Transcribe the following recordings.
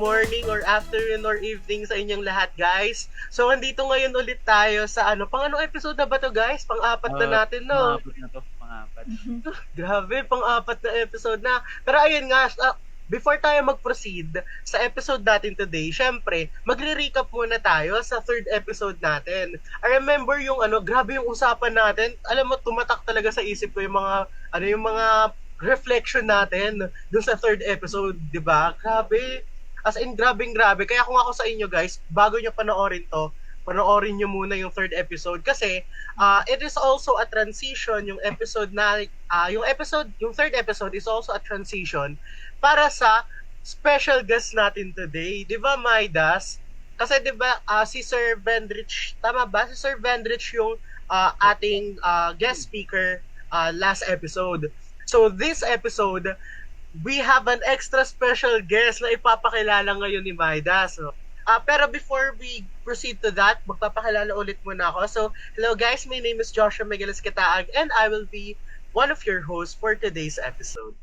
morning or afternoon or evening sa inyong lahat, guys. So, andito ngayon ulit tayo sa pang anong episode na ba to, guys? Pang-apat na natin, no? Pang-apat na to, pang-apat. Grabe, pang-apat na episode na. Pero ayun nga, before tayo mag-proceed sa episode natin today, syempre, magre-recap muna tayo sa third episode natin. I remember yung grabe yung usapan natin. Alam mo, tumatak talaga sa isip ko yung mga reflection natin dun sa third episode, di ba? Grabe. As in, grabe. Kaya kung ako sa inyo, guys, bago nyo panoorin nyo muna yung third episode kasi it is also a transition yung episode na yung third episode is also a transition para sa special guest natin today. 'Di ba, Maidas? Kasi 'di ba si Sir Vendrich, tama ba? Si Sir Vendrich yung ating guest speaker last episode. So this episode, we have an extra special guest na ipapakilala ngayon ni Maidas. So, pero before we proceed to that, magpapakilala ulit muna ako. So, hello guys, my name is Joshua Migueles Kataag and I will be one of your hosts for today's episode.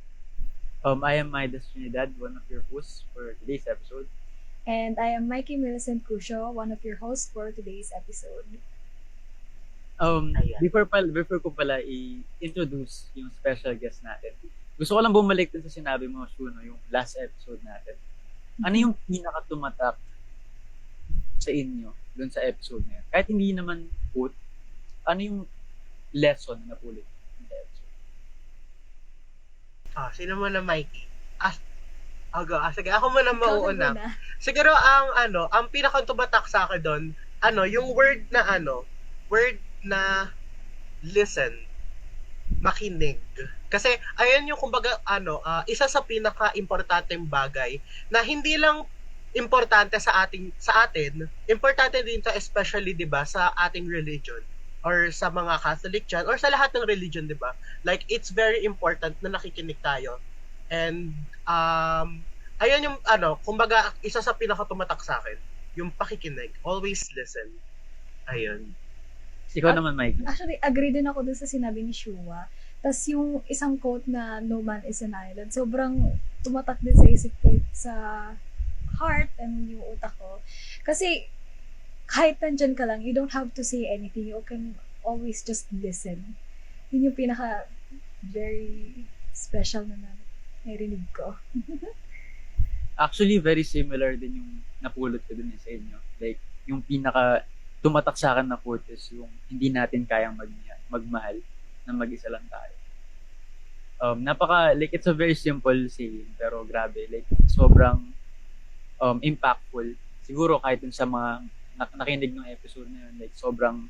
I am Midas Trinidad, one of your hosts for today's episode. And I am Mikey Millicent Cusio, one of your hosts for today's episode. Ayan. Before ko pala i-introduce yung special guest natin, gusto ko lang bumalik dun sa sinabi mo, Shuno, yung last episode natin. Ano yung pinaka-tumatak sa inyo dun sa episode na yun? Kahit hindi naman quote, ano yung lesson na napulot sa episode? Sino mo na, Mikey? Sige, ako muna mauuna. Ikaw na. Siguro ang pinaka-tumatak sa akin doon, yung word na listen, makinig. Kasi ayan yung kumbaga isa sa pinaka-importanteng bagay na hindi lang importante sa atin, importante din to especially 'di ba sa ating religion or sa mga Catholic dyan or sa lahat ng religion, 'di ba? Like it's very important na nakikinig tayo. And ayan yung kumbaga isa sa pinaka-tumatak sa akin, yung pakikinig. Always listen. Ayun. Ikaw naman, Mike. Actually, agree din ako dun sa sinabi ni Shua. Tapos yung isang quote na no man is an island, sobrang tumatak din sa isip ko, sa heart and yung utak ko. Kasi kahit nandyan ka lang, you don't have to say anything. You can always just listen. Yun yung pinaka very special na narinig ko. Actually, very similar din yung napulot ko dun sa inyo. Like, yung pinaka tumatak sa akin na quote is yung hindi natin kayang magmahal na mag-isa lang tayo. Like, it's a very simple saying, pero grabe, like, sobrang impactful. Siguro kahit dun sa mga nakinig ng episode na yun, like, sobrang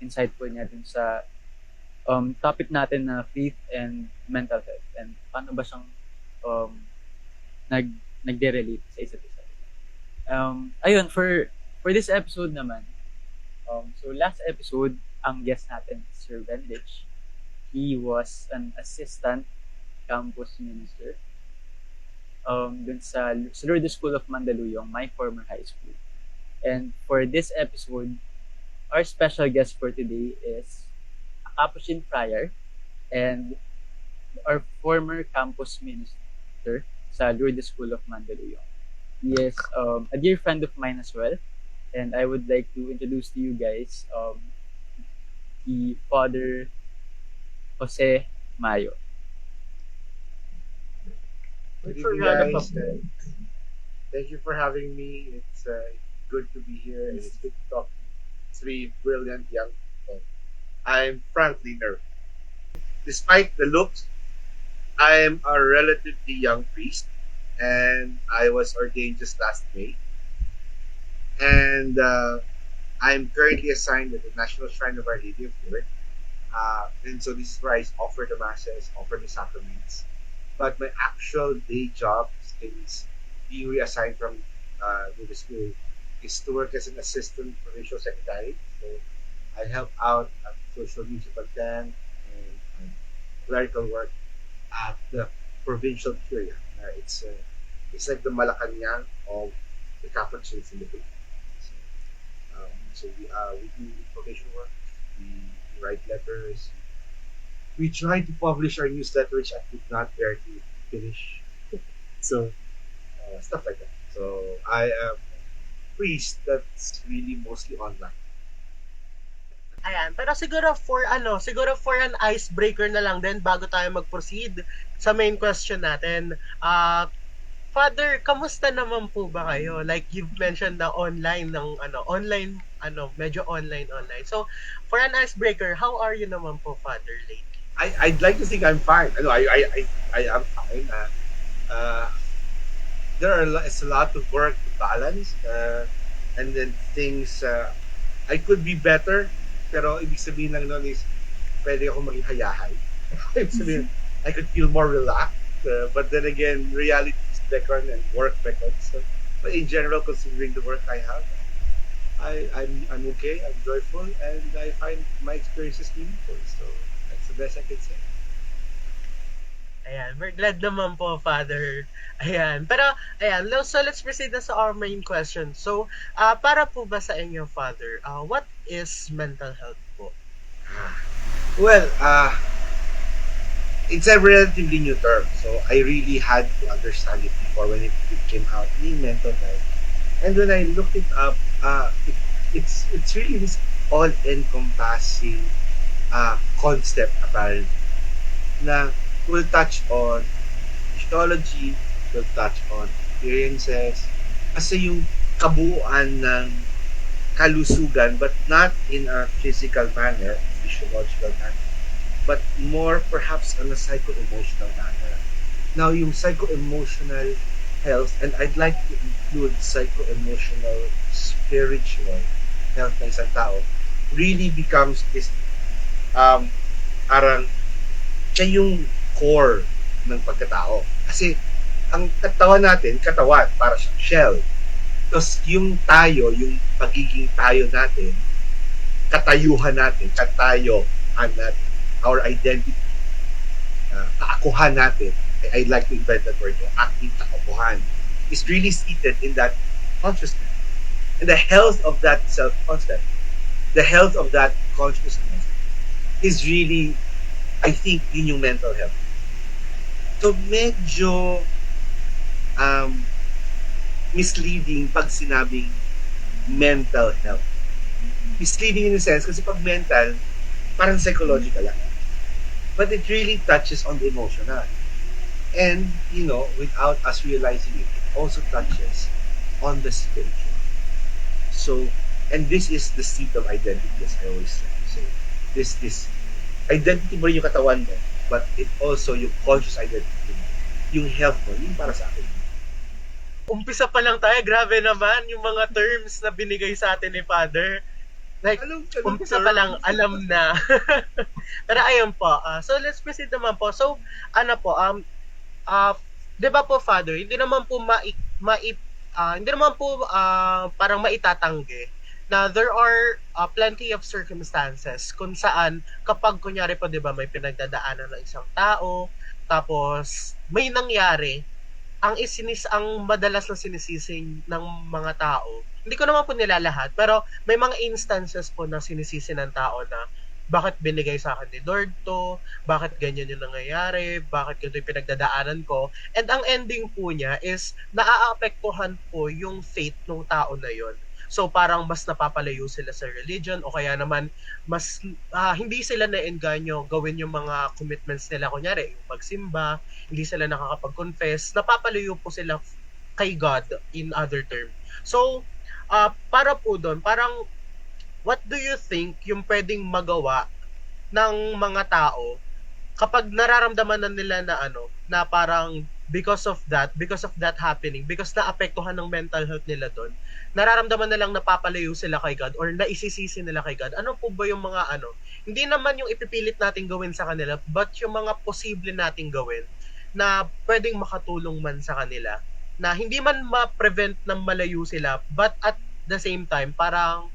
insightful niya dun sa topic natin na faith and mental health and paano ba siyang nagde-relate sa isa't isa. Ayun, for this episode naman, so last episode, ang guest natin is Sir Vendrich. He was an assistant campus minister dun sa Lourdes School of Mandaluyong, my former high school. And for this episode, our special guest for today is a Capuchin friar and our former campus minister sa Lourdes School of Mandaluyong. He is a dear friend of mine as well. And I would like to introduce to you guys the Father Jose Mayo. Good evening, guys. Thank you for having me. It's good to be here and it's good to talk to three brilliant young people. I'm frankly nervous. Despite the looks, I'm a relatively young priest and I was ordained just last May. And I'm currently assigned at the National Shrine of Our Lady of Lourdes. And so this is where I offer the masses, offer the sacraments. But my actual day job is being reassigned from the school is to work as an assistant provincial secretary. So I help out at social media content and clerical work at the provincial curia. It's like the Malacanang of the Capuchins in the Philippines. So we do information work, we write letters, we try to publish our newsletter, which I could not bear to finish. So stuff like that. So I am a priest that's really mostly online. Ayan, pero siguro for an icebreaker na lang din bago tayo mag-proceed sa main question natin. Father, kamusta naman po ba kayo? Like you've mentioned na medyo online. So, for an icebreaker, how are you naman po, Father, lately? I'd like to think I'm fine. Ano, I am fine. It's a lot of work to balance, and then things. I could be better, pero ibig sabihin lang nun is pwede ako maging hayahay. Ibig sabihin, I could feel more relaxed. But then again, reality is beckon and work beckons. So, but in general, considering the work I have, I'm okay. I'm joyful, and I find my experiences meaningful. So that's the best I can say. Ayan, we're glad naman po, Father. Ayan, pero, ayan, so let's proceed na sa our main question. So, para po ba sa inyo, Father, what is mental health po? Well, it's a relatively new term, so I really had to understand it before when it came out. Being mental health, and when I looked it up, it's really this all-encompassing concept apparently na will touch on physiology, will touch on experiences, kasi yung kabuuan ng kalusugan, but not in a physical manner, physiological manner, but more perhaps on a psycho-emotional manner. Now, yung psycho-emotional health, and I'd like to include psycho-emotional, spiritual health ng isang tao, really becomes this, parang, siya yung core ng pagkatao. Kasi, ang katawan natin, para siyang shell. Tapos, yung pagiging tayo natin, katayohan natin, our identity, kaakuhan natin, I'd like to invent that word, yung acting kaakuhan, is really seated in that consciousness. And the health of that self-concept, the health of that consciousness, is really, I think, yun yung mental health. So, medyo misleading pag sinabing mental health. Misleading in a sense, kasi pag mental, parang psychological lang. But it really touches on the emotional. And, without us realizing it also touches on the spiritual. So, and this is the seat of identity, as I always like to say. This identity mo rin yung katawan mo, but it also yung conscious identity mo, yung health mo, yung para sa akin. Umpisa pa lang tayo, grabe naman yung mga terms na binigay sa atin ni Father. Like, umpisa pa lang, alam na. Pero ayun po, so let's proceed naman po. So, di ba po, Father, hindi naman po parang maitatanggi na there are plenty of circumstances kung saan kapag kunyari po, di ba, may pinagdadaanan ng isang tao, tapos may nangyari, ang madalas na sinisisi ng mga tao, hindi ko naman po nilalahat, pero may mga instances po na sinisisi ng tao na bakit binigay sa akin ni Lord to, bakit ganyan yung nangyayari, bakit ganito yung pinagdadaanan ko, and ang ending po niya is naaapektuhan po yung faith ng tao na yon. So parang mas napapalayo sila sa religion o kaya naman mas hindi sila naengganyo gawin yung mga commitments nila, kunyari yung magsimba, hindi sila nakakapag-confess, napapalayo po sila kay God in other term. So para po doon, parang what do you think yung pwedeng magawa ng mga tao kapag nararamdaman na nila na parang because of that happening, because naapektuhan ng mental health nila doon, nararamdaman nilang napapalayo sila kay God or naisisisi nila kay God. Ano po ba yung mga hindi naman yung ipipilit nating gawin sa kanila, but yung mga posible nating gawin na pwedeng makatulong man sa kanila, na hindi man ma-prevent ng malayo sila, but at the same time, parang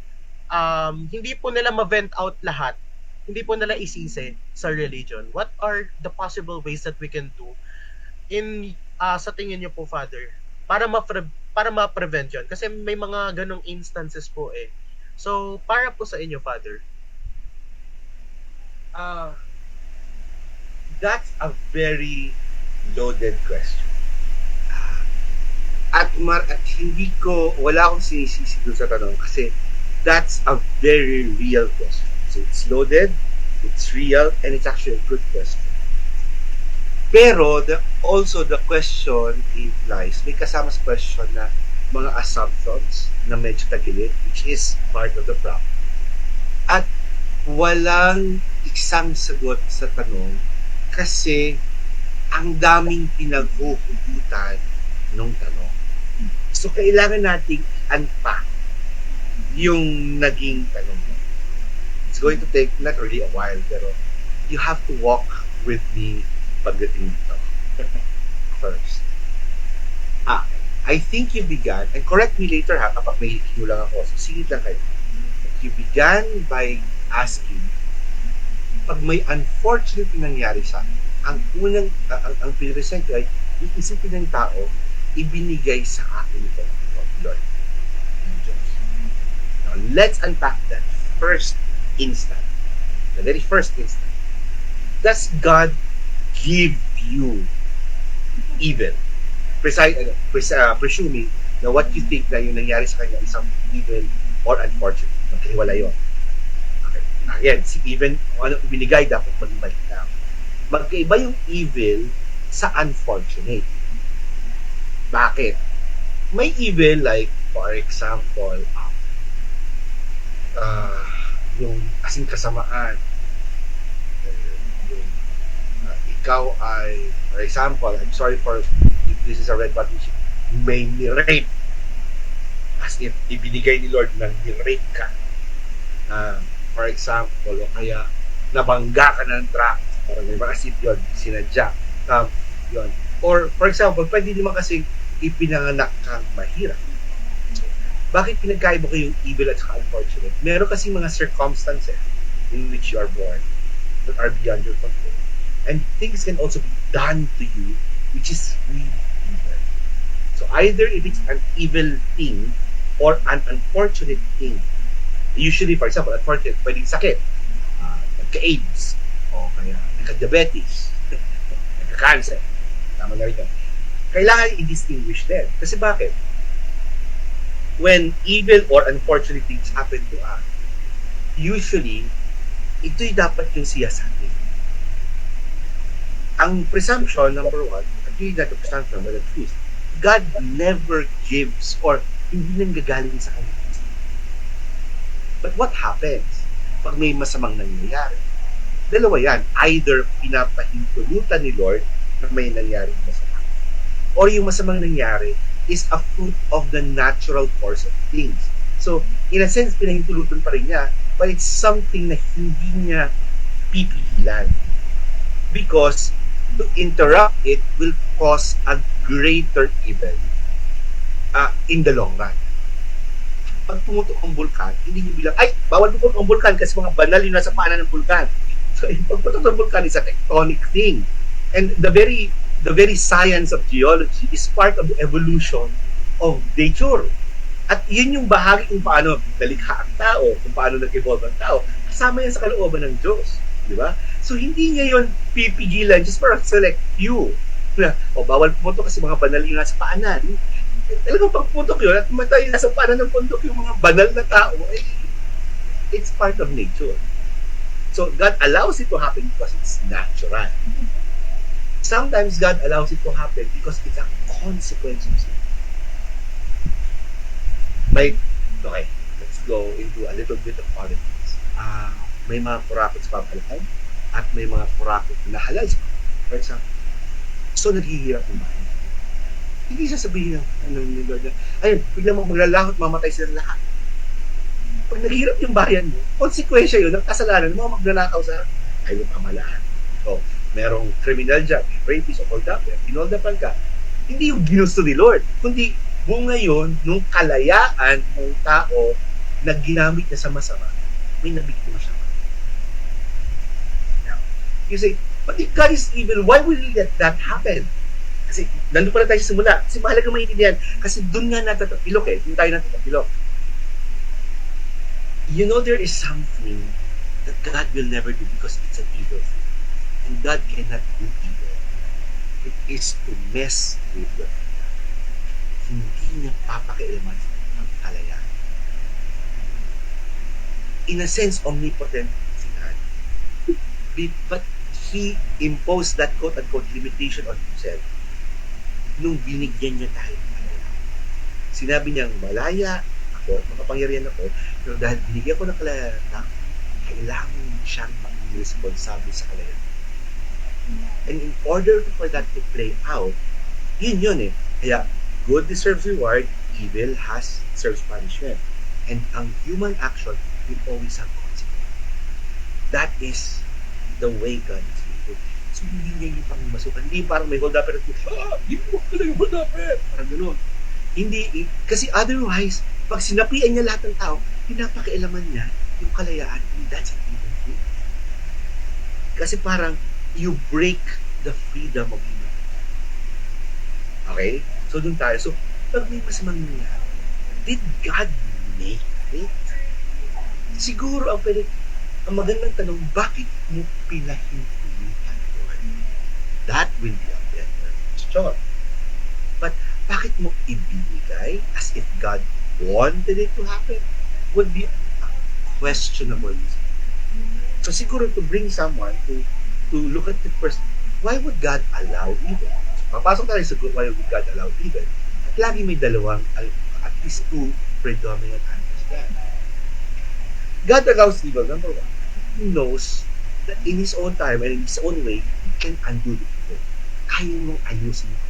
hindi po nila ma-vent out lahat, hindi po nila isisi sa religion. What are the possible ways that we can do in sa tingin niyo po, Father, para ma-prevent yun? Kasi may mga ganong instances po eh. So, para po sa inyo, Father. That's a very loaded question. at wala akong sinisisi doon sa tanong kasi that's a very real question. So it's loaded, it's real, and it's actually a good question. Pero also the question implies, may kasama sa question na mga assumptions na medyo tagilid, which is part of the problem. At walang isang sagot sa tanong kasi ang daming pinaghuhugutan ng tanong. So, kailangan nating unpack yung naging tanong mo. It's going to take not really a while, pero you have to walk with me pagdating dito. First. I think you began, and correct me later ha, kapag may hinulang ako, so singit lang kayo. You began by asking, pag may unfortunate nangyari sa akin, ang pinresent ay iisipin ng tao, ibinigay sa akin ito of Lord ng Diyos. Now, let's unpack that first instant. The very first instant. Does God give you evil? Presuming na what you think na yung nangyari sa kanya is something evil or unfortunate. Magkahiwala yun. Okay. Again, si evil, kung ano binigay, dapat mag-ibalik na. Magkaiba yung evil sa unfortunate. Bakit? May evil like, for example, yung asing kasamaan. Yung, ikaw ay, for example, I'm sorry for if this is a red button, may ni-rape. As if ibinigay ni Lord na ni-rape ka. For example, o kaya nabangga ka ng truck. Parang may mga asip yun, sinadya. Yun. Or, for example, pwede naman kasi ipinanganak kang mahirap. Bakit pinagkaiba ko yung evil at saka unfortunate? Meron kasi mga circumstances in which you are born that are beyond your control. And things can also be done to you which is really evil. So either if it's an evil thing or an unfortunate thing. Usually, for example, unfortunate, pwedeng sakit. Nagka-AIDS. O kaya nagka-diabetes. Nagka-cancer. Tama na rin yun. Kailangan i-distinguish din. Kasi bakit? When evil or unfortunate things happen to us, usually, ito'y dapat yung siyasatin. Ang presumption, number one, actually not the presumption, but the truth, God never gives or hindi nang gagaling sa kanya. But what happens pag may masamang nangyayari? Dalawa yan. Either pinapahintulutan ni Lord na may nangyaring masama. Or yung masamang nangyari is a fruit of the natural course of things. So, in a sense, pinahintulutan pa rin niya, but it's something na hindi niya pipigilan. Because to interrupt it will cause a greater evil in the long run. Pag pumutok ang bulkan, hindi nyo bilang, ay, bawal pumutok ang bulkan kasi mga banal yung nasa paanan ng bulkan. So, pag pumutok ng bulkan is a tectonic thing. And the very science of geology is part of the evolution of nature. At yun yung bahagi kung paano nalikha ang tao, kung paano nag-evolve ang tao. Kasama yan sa kalooban ng Diyos. Di ba? So, hindi niya yun pipigilan just for a select few. O, bawal pumutok kasi mga banal yung nasa paanan. Talagang pag putok yun at matay nasa paanan ng pundok yung mga banal na tao, it's part of nature. So, God allows it to happen because it's natural. Sometimes God allows it to happen because it's a consequence of sin. Okay, let's go into a little bit of politics. May mga kurakot sa pamalakan at may mga kurakot na halal sa pamalakan. For example, so naghihirap yung bayan. Hindi siya sabihin ni Lord na, ayun, biglang maglalahot, mamatay sila lahat. Pag naghihirap yung bayan mo, konsekwensya yun ng kasalanan ng mga magnanakaw sa ayun pamalaan. So, merong criminal dyan, rapist o hold up, pinoldapan ka. Hindi yung ginusto ni Lord, kundi bunga yun nung kalayaan ng tao na ginamit niya sa masama, may nabiktima siya. Now, you say, but if God is evil, why will He let that happen? Kasi nandun pala tayo sa simula. Kasi mahalaga maintindihan. Kasi doon nga natatapilok doon tayo natatapilok. You know, there is something that God will never do because it's an evil thing. And God cannot do evil. It is to mess with your freedom. hindi niya papakialaman ang kalayaan. In a sense, omnipotent si God. But He imposed that quote-unquote limitation on Himself nung binigyan niya tayo ng kalayaan. Sinabi niyang, malaya ako, makapangyarihan ako, pero dahil binigyan ko ng kalayaan, kailangan siyang maging responsable sa kalayaan. And in order for that to play out, yun eh. Kaya, good deserves reward, evil deserves punishment. And ang human action will always have consequence. That is the way God is made. So, hindi niya yung pangmasukan. Hindi parang may hold up and hindi mo pala yung hold up parang gano'n. Hindi, kasi otherwise, pag sinapian niya lahat ng tao, pinapakialaman niya yung kalayaan, and that's an evil thing. Kasi parang, you break the freedom of human. Okay? So, dun tayo. So, pag may masamang nangyari, did God make it? Siguro, ang magandang tanong, bakit mo pinahintulutan, Lord? That will be a better question. But, bakit mo ibinigay as if God wanted it to happen? Would be a questionable reason. So, siguro to bring someone to look at the person, why would God allow evil? So, papasok tayo sa why would God allow evil? At lagi may dalawang, at least two predominant answers yan. God allows evil, number one. He knows that in His own time and in His own way, He can undo the evil. Kaya mong ayusin ito.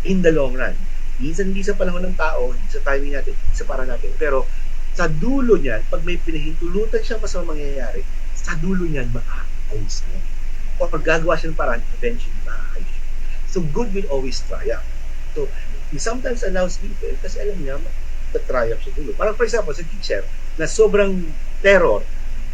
In the long run. Minsan hindi sa panahon ng tao, hindi sa timing natin, hindi sa para natin. Pero sa dulo niyan, pag may pinahintulutan siyang masamang mangyayari, sa dulo niyan, maayos niya. O pag gagawa siya ng paraan, eventually, maayos siya. So good will always triumph. So, He sometimes allows evil kasi alam niya, triumph siya dulo. Parang for example, sa teacher, na sobrang terror,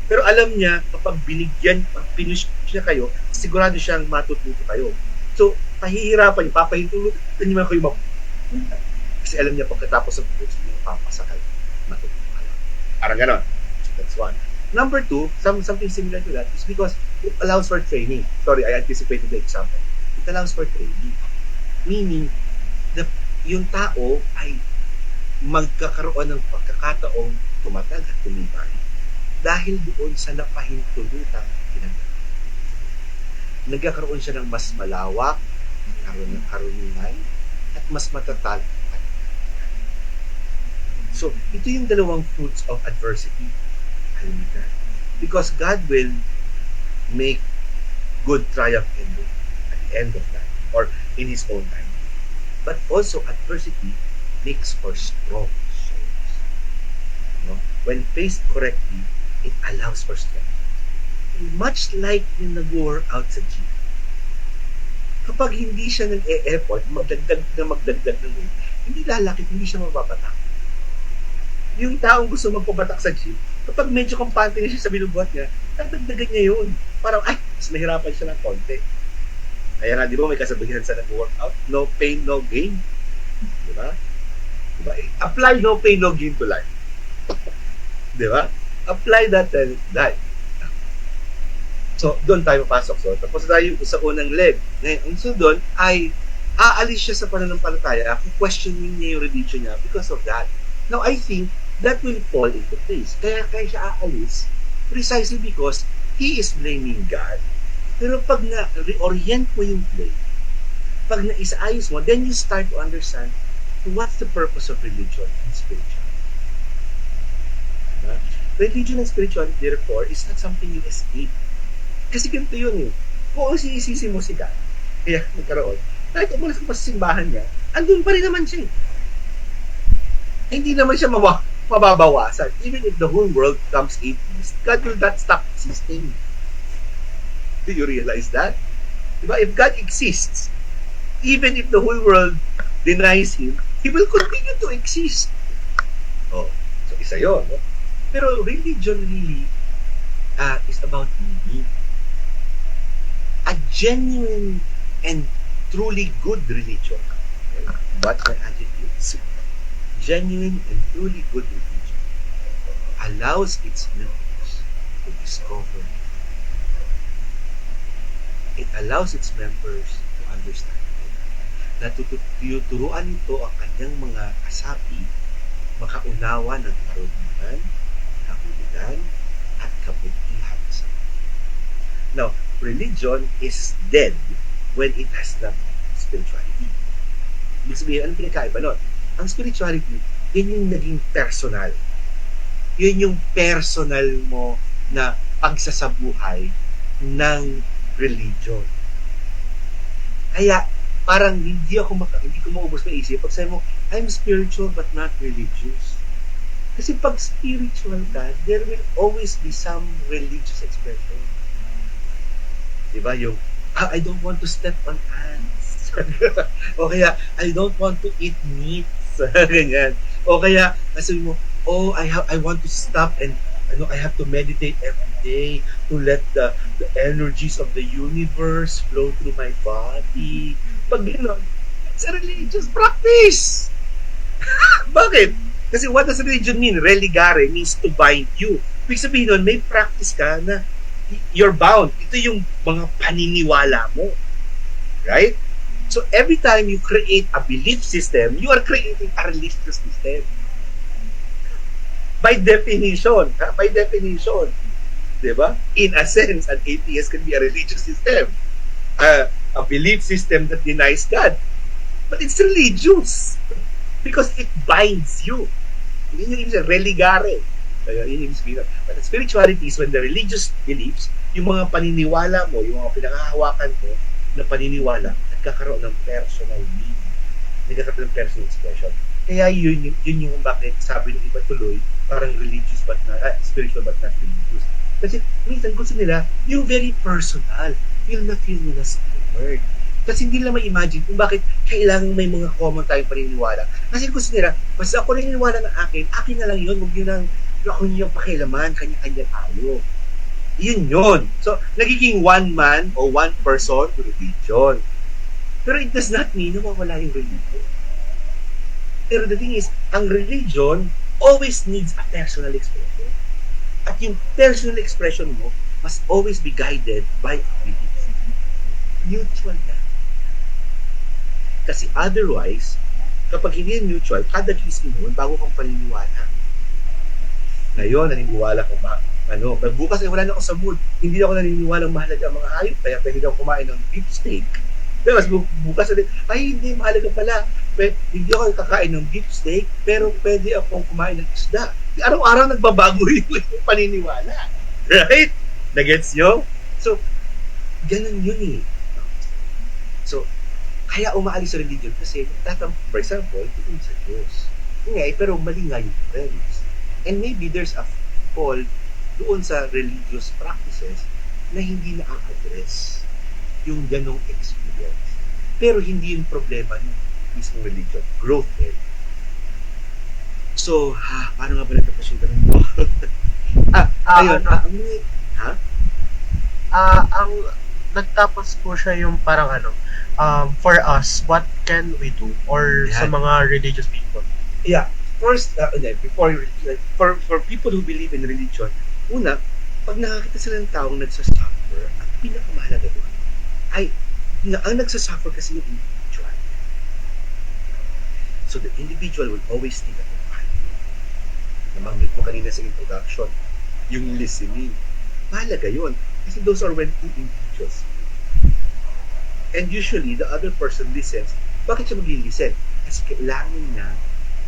pero alam niya, kapag binigyan, pag finish niya kayo, sigurado siyang matututo kayo. So, pahihirapan niyo, papahintulutan niyo kayo mapunta. Kasi alam niya, pagkatapos ng course niyo, papasa kayo, matututo kayo. Parang ganon. So, that's one. Number two, something similar to that is because it allows for training. Sorry, I anticipated the example. It allows for training. Meaning, yung tao ay magkakaroon ng pagkakataong tumatag at tumibay dahil doon sa napahintulutang ginagawa. Nagkakaroon siya ng mas malawak, karunungan, at mas matatag. So, ito yung dalawang fruits of adversity. Because God will make good triumph at the end of time or in His own time. But also adversity makes for strong souls. You know? When faced correctly, it allows for strength. Much like yung nag-work out sa gym. Kapag hindi siya nag-e-effort, magdagdag ng weight, hindi lalaki, hindi siya mababatak. Yung taong gusto magpabatak sa gym, kapag medyo kampante na siya sa binubuhat niya, dagdagan niya yun. Parang, mas mahirapan siya ng konti. Kaya nga, di ba, may kasabihan sa nag-workout, no pain, no gain. Di ba? Diba? Apply no pain, no gain to life. Di ba? Apply that to life. So, doon tayo papasok. So, tapos tayo sa unang leg. Ngayon, ang doon ay aalis siya sa pananampalataya, questioning niya yung religion niya because of that. Now, I think that will fall into place. Kaya siya aalis precisely because he is blaming God. Pero pag na-reorient mo yung blame, pag na-isaayos mo, then you start to understand what's the purpose of religion and spirituality. Diba? Religion and spirituality, therefore, is not something you escape. Kasi ganito yun eh. Kung sinisisi mo si God, kaya nagkaroon, kahit umalis ka pa sa simbahan niya, andun pa rin naman siya eh. Hindi naman siya mababawasan. Even if the whole world becomes atheist, God will not stop existing. Do you realize that? Diba? If God exists, even if the whole world denies Him, He will continue to exist. Oh, so isa yun. No? Pero religion really is about meaning. A genuine and truly good religion. Okay? What my adjectives? Genuine and truly good religion allows its members to discover. It allows its members to understand. Natuturuan nito ang kanyang mga kasapi makaunawa ng karunungan, kahulugan, at kabutihan sa mundo. Now, religion is dead when it has not spirituality. Ibig sabihin, anong pinakaiba nun? Ang spirituality, yun yung naging personal. Yun yung personal mo na pagsasabuhay ng religion. Kaya, parang hindi ko maubos na isip pag sabi mo, I'm spiritual but not religious. Kasi pag spiritual ka, there will always be some religious expression. Diba? Yung, I don't want to step on ants. O kaya, I don't want to eat meat. Ganyan. O kaya, sabi mo, I want to stop and I have to meditate every day to let the energies of the universe flow through my body. Pag gano'n, it's a religious practice. Bakit? Kasi what does religion mean? Religare means to bind you. Ibig sabihin nun, may practice ka na you're bound. Ito yung mga paniniwala mo. Right? So every time you create a belief system, you are creating a religious system. By definition. By definition. Diba? In a sense, an atheist can be a religious system. A belief system that denies God. But it's religious. Because it binds you. Yun yung ibig sabihin, religare. Yun yung ibig sabihin. But spirituality is when the religious beliefs, yung mga paniniwala mo, yung mga pinangahawakan mo na paniniwala, nagkakaroon ng personal meaning. Nagkakaroon ng personal expression. Kaya yun yung bakit sabi ng iba tuloy, parang religious but not, spiritual but not religious. Kasi minsan gusto nila yung very personal. Feel na scared. Kasi hindi nila ma-imagine kung bakit kailangan may mga common tayong paniniwala. Kasi gusto nila, basta ako naniniwala ng akin na lang yun, huwag yun ang yung pakilaman, kanya-kanya tayo. Yun yun. So, nagiging one man o one person religion. Pero it does not mean na mawala yung religion. Pero the thing is, ang religion always needs a personal expression. At yung personal expression mo must always be guided by beliefs. Mutual na. Kasi otherwise, kapag hindi mutual, kada gising mo, bago kang paniniwala. Ngayon, naniniwala ko ba? Pag bukas ay wala na ako sa mood, hindi ako naniniwala mahalaga ang mga hayop, kaya pwede daw kumain ng beef steak. Tapos bukas ulit, ay hindi, mahalaga pala. Hindi ako kakain ng beef steak, pero pwede akong kumain ng isda. Araw-araw nagbabago yung paniniwala. Right? Nagets nyo? So, ganun yun eh. So, kaya umaalis sa religion kasi for example, ito sa Diyos. Pero mali nga yung premise. And maybe there's a fault doon sa religious practices na hindi na-address yung ganong experience. Pero hindi yung problema ng mismong religion. Growth din. So, paano nga ba nagtapos yung tanong mo? Ayun. Ang nagtapos po siya yung parang for us, what can we do? Or sa mga religious people? Yeah. First, before for people who believe in religion, una, pag nakakita sila ng taong nagsasuffer, ang pinakamahalaga doon ay ang nagsasuffer kasi yung individual. So the individual will always need a companion. Nabanggit mo kanina sa introduction, yung listening. Mahalaga yun. Kasi those are when two individuals speak. And usually, the other person listens. Bakit siya mag-listen? Kasi kailangan niya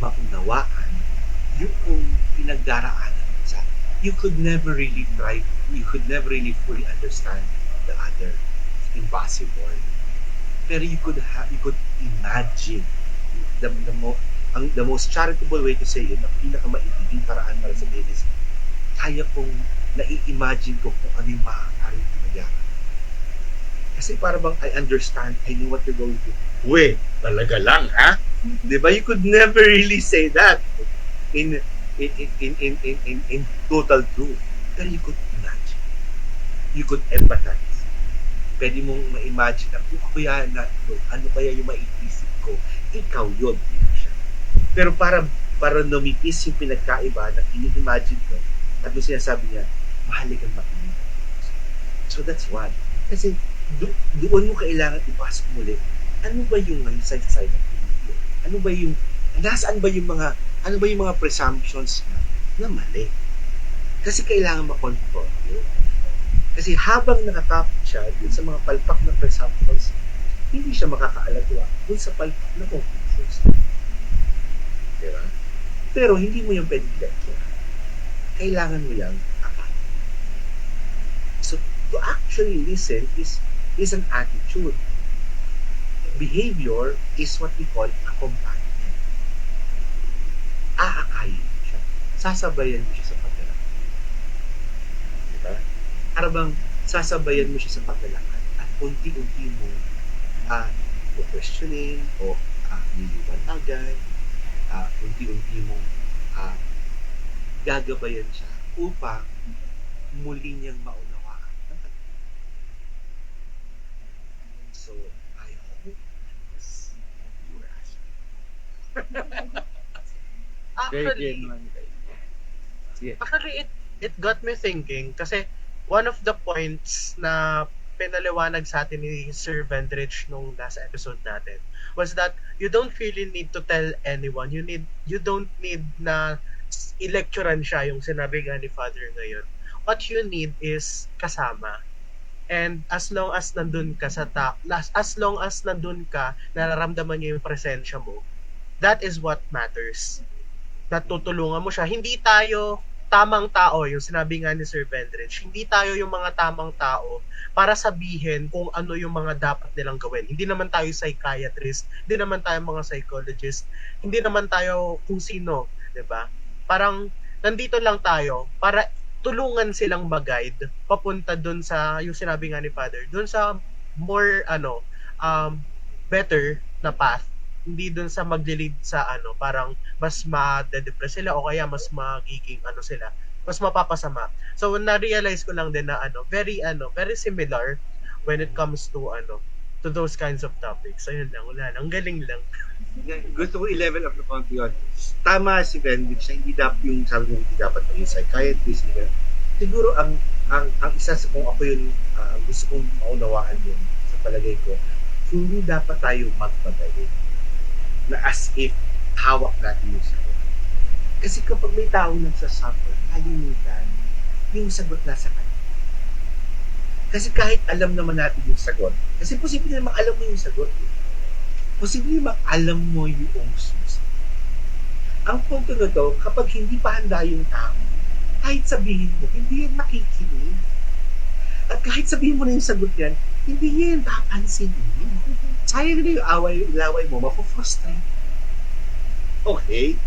maunawaan yung pinagdaraanan sa. You could never really fully understand the other. It's impossible. Pero you could imagine the most charitable way to say it, ang pinakamaibiging paraan para sabihin is, kaya kong nai-imagine ko kung ano yung maaaring mangyari. Kasi para bang I understand, I know what you're going to. Uwe, talaga lang, ha? Diba? You could never really say that in total truth. Pero you could imagine. You could empathize. Pwede mong ma-imagine na ano kaya yung maiisip ko. Ikaw yun, hindi siya. Pero para numipis yung pinagkaiba na ini-imagine ko, at doon sinasabi niya, mahalagang makinig. So that's one. Kasi doon mo kailangan ipasok muli ano ba yung side of religion? Ano ba yung mga presumptions na mali? Kasi kailangan ma-confront yun. Kasi habang nakakapit siya dun sa mga palpak na presumptions, hindi siya makakaalagwa dun sa palpak na conclusions. Diba? Pero hindi mo yung pwedeng lecture. Kailangan mo yung akala. So, to actually listen is an attitude. Behavior is what we call accompaniment. Aakayin mo siya. Sasabayan mo siya sa paglalakad. Diba? Para bang sasabayan mo siya sa paglalakad at unti-unti mo questioning o niliwanagan, unti-unti mo gagabayan siya upang muli niyang maunawaan. So, I hope that's what you were asking. Very clear Actually, naman kayo. Sige. it got me thinking kasi one of the points na pinaliwanag sa atin ni Sir Vendrich nung last episode natin was that you don't really need to tell anyone. You don't need na i-lecturean siya, yung sinabi nga ni Father ngayon. What you need is kasama. And as long as nandun ka nararamdaman niya yung presensya mo, that is what matters. Natutulungan mo siya. Hindi tayo tamang tao, yung sinabi nga ni Sir Vendrich, hindi tayo yung mga tamang tao para sabihin kung ano yung mga dapat nilang gawin. Hindi naman tayo psychiatrist, hindi naman tayo mga psychologist, hindi naman tayo kung sino, 'di ba? Parang nandito lang tayo para tulungan silang mag-guide papunta dun sa, yung sinabi nga ni Father, dun sa more better na path, hindi dun sa mag-lead sa parang mas ma-depress sila o kaya mas magiging sila, mas mapapasama. So na-realize ko lang din na very similar when it comes to those kinds of topics. Ayun lang, wala lang. Ang galing lang. Gusto ko i-level up na konti yun. Tama si Benedict siya, hindi dapat yung sabi mo, hindi dapat maging psychiatrist. Siguro ang isa sa kung ako yun, gusto kong maunawaan yun sa palagay ko, hindi dapat tayo magpadali na as if hawak natin yung sagot. Kasi kapag may tao nagsasuffer, kalimutan, yung sagot nasa kanya. Kasi kahit alam naman natin yung sagot, kasi posible naman alam mo yung sagot. Posible naman alam mo yung susi. Ang punto na to, kapag hindi pa handa yung tao, kahit sabihin mo, hindi yan makikinig. At kahit sabihin mo na yung sagot yan, hindi yan papansinin. Sayang na yung laway mo, mapofrustrate. Okay?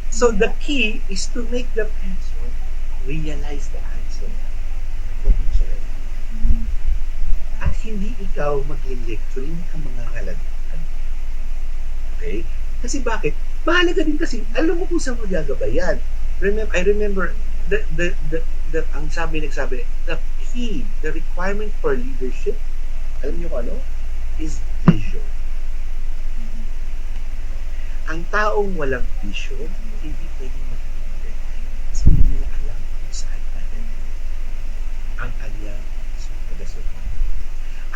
So the key is to make the person realize the answer. At hindi ikaw mag-lecture, hindi ka mga halagaan. Okay? Kasi bakit? Mahalaga din kasi, alam mo kung saan mo gagabayan. I remember, ang nagsabi, the key, the requirement for leadership, alam niyo kung ano? Is vision. Ang taong walang vision, hindi pwedeng mag-leader. Kasi hindi nila alam kung saan natin ang kanyang pagkasukan.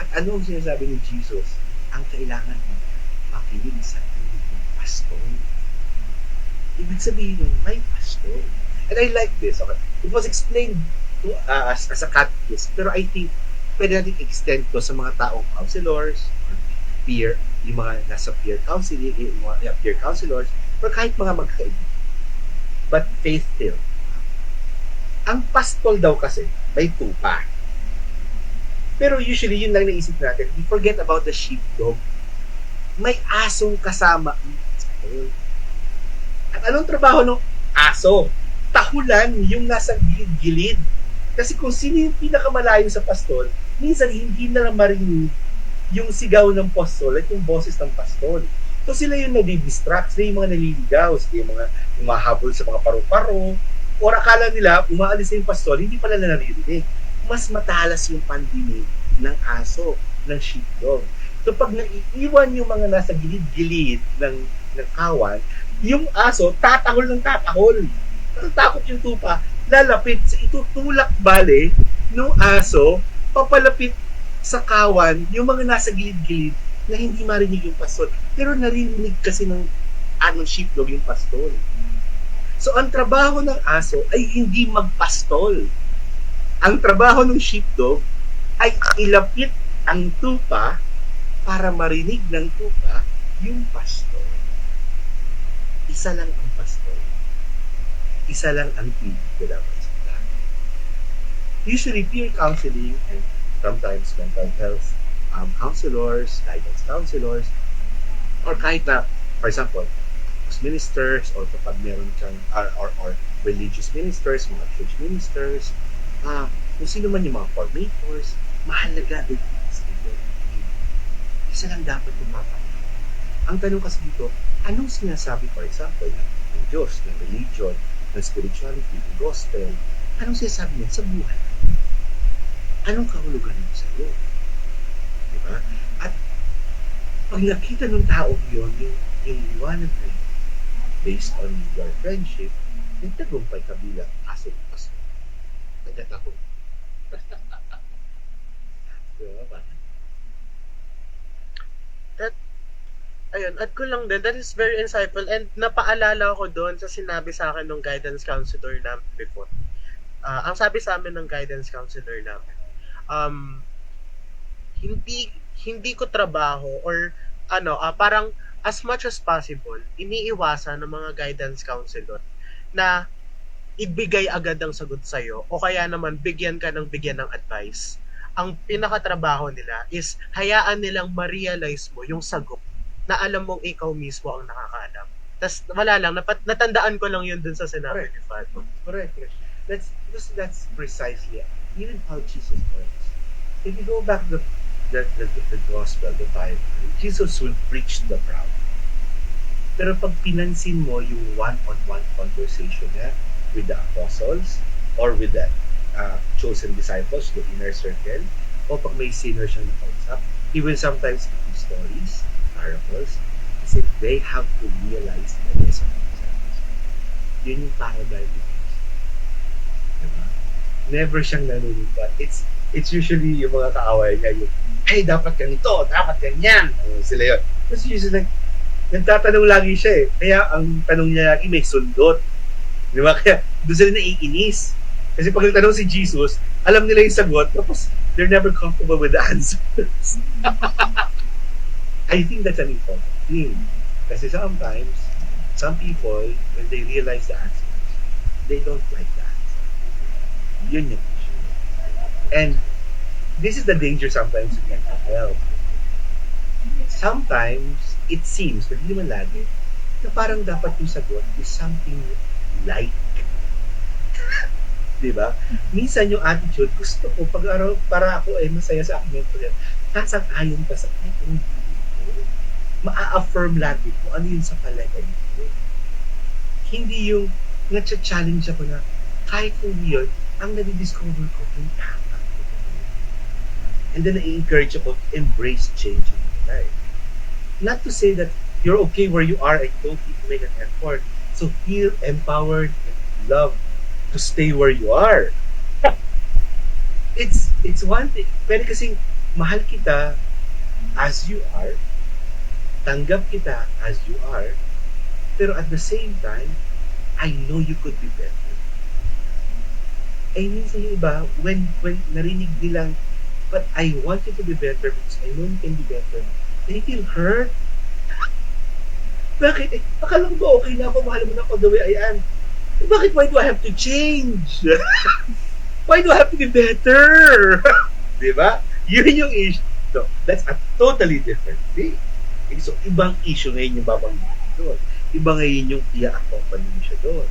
At ano ang sinasabi ni Jesus? Ang kailangan mo, makinig sa tulig ng pastor. Ibig sabihin nun, may pastor. And I like this. Okay? It was explained to as a catechist, pero I think pwede natin extend to sa mga taong counselors, or peer, yung mga nasa peer counseling, yung mga peer counselors, or kahit mga magkaibigan. But faith-filled. Ang pastol daw kasi, may tupa. Pero usually, yun lang naisip natin. We forget about the sheepdog. May asong kasama ang pastol. At anong trabaho ng aso? Tahulan yung nasa gilid-gilid. Kasi kung sino yung pinakamalayo sa pastol, minsan hindi na marinig yung sigaw ng pastol at yung boses ng pastol. So sila yung nadi-distract, sila yung mga naliligaw, sila yung mga umahabol sa mga paru-paro, o akala nila, umaalis na yung pastol, hindi pala na naririnig. Mas matalas yung pandinig ng aso, ng sheepdog. So pag naiiwan yung mga nasa gilid-gilid ng kawan, yung aso, tatahol ng tatahol. Natatakot yung tupa, lalapit, itutulak ng aso, papalapit sa kawan, yung mga nasa gilid-gilid, na hindi marinig yung pastol. Pero narinig kasi ng sheepdog yung pastol. So, ang trabaho ng aso ay hindi magpastol. Ang trabaho ng sheepdog ay ilapit ang tupa para marinig ng tupa yung pastol. Isa lang ang pastol. Isa lang ang pig na dapat sundan. Usually, peer counseling and sometimes mental health counselors, guidance counselors, or kahit na, for example, ministers or kapag meron kang or religious ministers, mga church ministers, kung sino man yung mga formators, mahalaga din sila. Isa lang dapat yung mapapagod. Ang tanong kasi dito, anong sinasabi, for example, ng Diyos, ng religion, ng spirituality, ng gospel, anong sinasabi niya sa buhay? Anong kahulugan mo sa iyo? Diba? At pag nakita ng tao yun, yung liwanag na yun, based on your friendship, nagtagumpay ka bilang aso-aso. Agad ako. Diba ba? Ayun, add ko lang din, that is very insightful and napaalala ko doon sa sinabi sa akin ng guidance counselor namin before. Ang sabi sa amin ng guidance counselor namin, hindi ko trabaho or parang as much as possible, iniiwasan ng mga guidance counselor na ibigay agad ang sagot sa'yo o kaya naman bigyan ng advice. Ang pinakatrabaho nila is hayaan nilang ma-realize mo yung sagot na alam mong ikaw mismo ang nakakaalam. Tas wala lang, natandaan ko lang yun dun sa sinabi ni Fato. Correct. That's precisely even how Jesus works. If you go back to the gospel, the Bible, Jesus will preach to the crowd. Pero pag pinansin mo yung one-on-one conversation niya with the apostles or with the chosen disciples, the inner circle, o pag may sinner siyang nakausap, he will sometimes give stories, parables, kasi they have to realize the lesson of themselves. Yun yung paradigm ni Jesus. Diba? Never siyang nanunumpa. It's usually yung mga kaaway niya yung, hey, dapat ganito, dapat ganyan. Sila yun. Kasi usually, nagtatanong lagi siya eh. Kaya ang tanong niya lagi may sundot. Di ba? Kaya doon sila naiinis. Kasi pag nagtanong si Jesus, alam nila yung sagot, tapos they're never comfortable with the answers. I think that's an important thing. Kasi sometimes, some people, when they realize the answers, they don't like the answer. Yun yung issue. And this is the danger sometimes with mental health. Sometimes, it seems, but hindi man lagi, na parang dapat yung sagot is something like. Diba? Minsan yung attitude, gusto ko, para ako ay masaya sa aking mental health, kasang-ayon ka sa aking ma-affirm lagi kung ano yun sa palagay ko. Hindi yung nag-challenge ako na kahit kung yun, ang nadi-discover ko yung tama. And then I-encourage ako to embrace change in my life. Not to say that you're okay where you are and you don't need to make an effort. So feel empowered and love to stay where you are. It's one thing. Pwede kasing mahal kita as you are, tanggap kita as you are, pero at the same time, I know you could be better. Eh, minsan yung iba, when narinig nilang, but I want you to be better because I know you can be better, they feel hurt. Bakit? Eh, akala ko ba okay na ako, mahal mo na ako the way I am. Eh, bakit? Why do I have to change? Why do I have to be better? Diba? Yun yung issue. No, that's a totally different thing. So, ibang issue ngayon yung babanggitin doon. Iba ngayon yung i-accompany mo siya doon.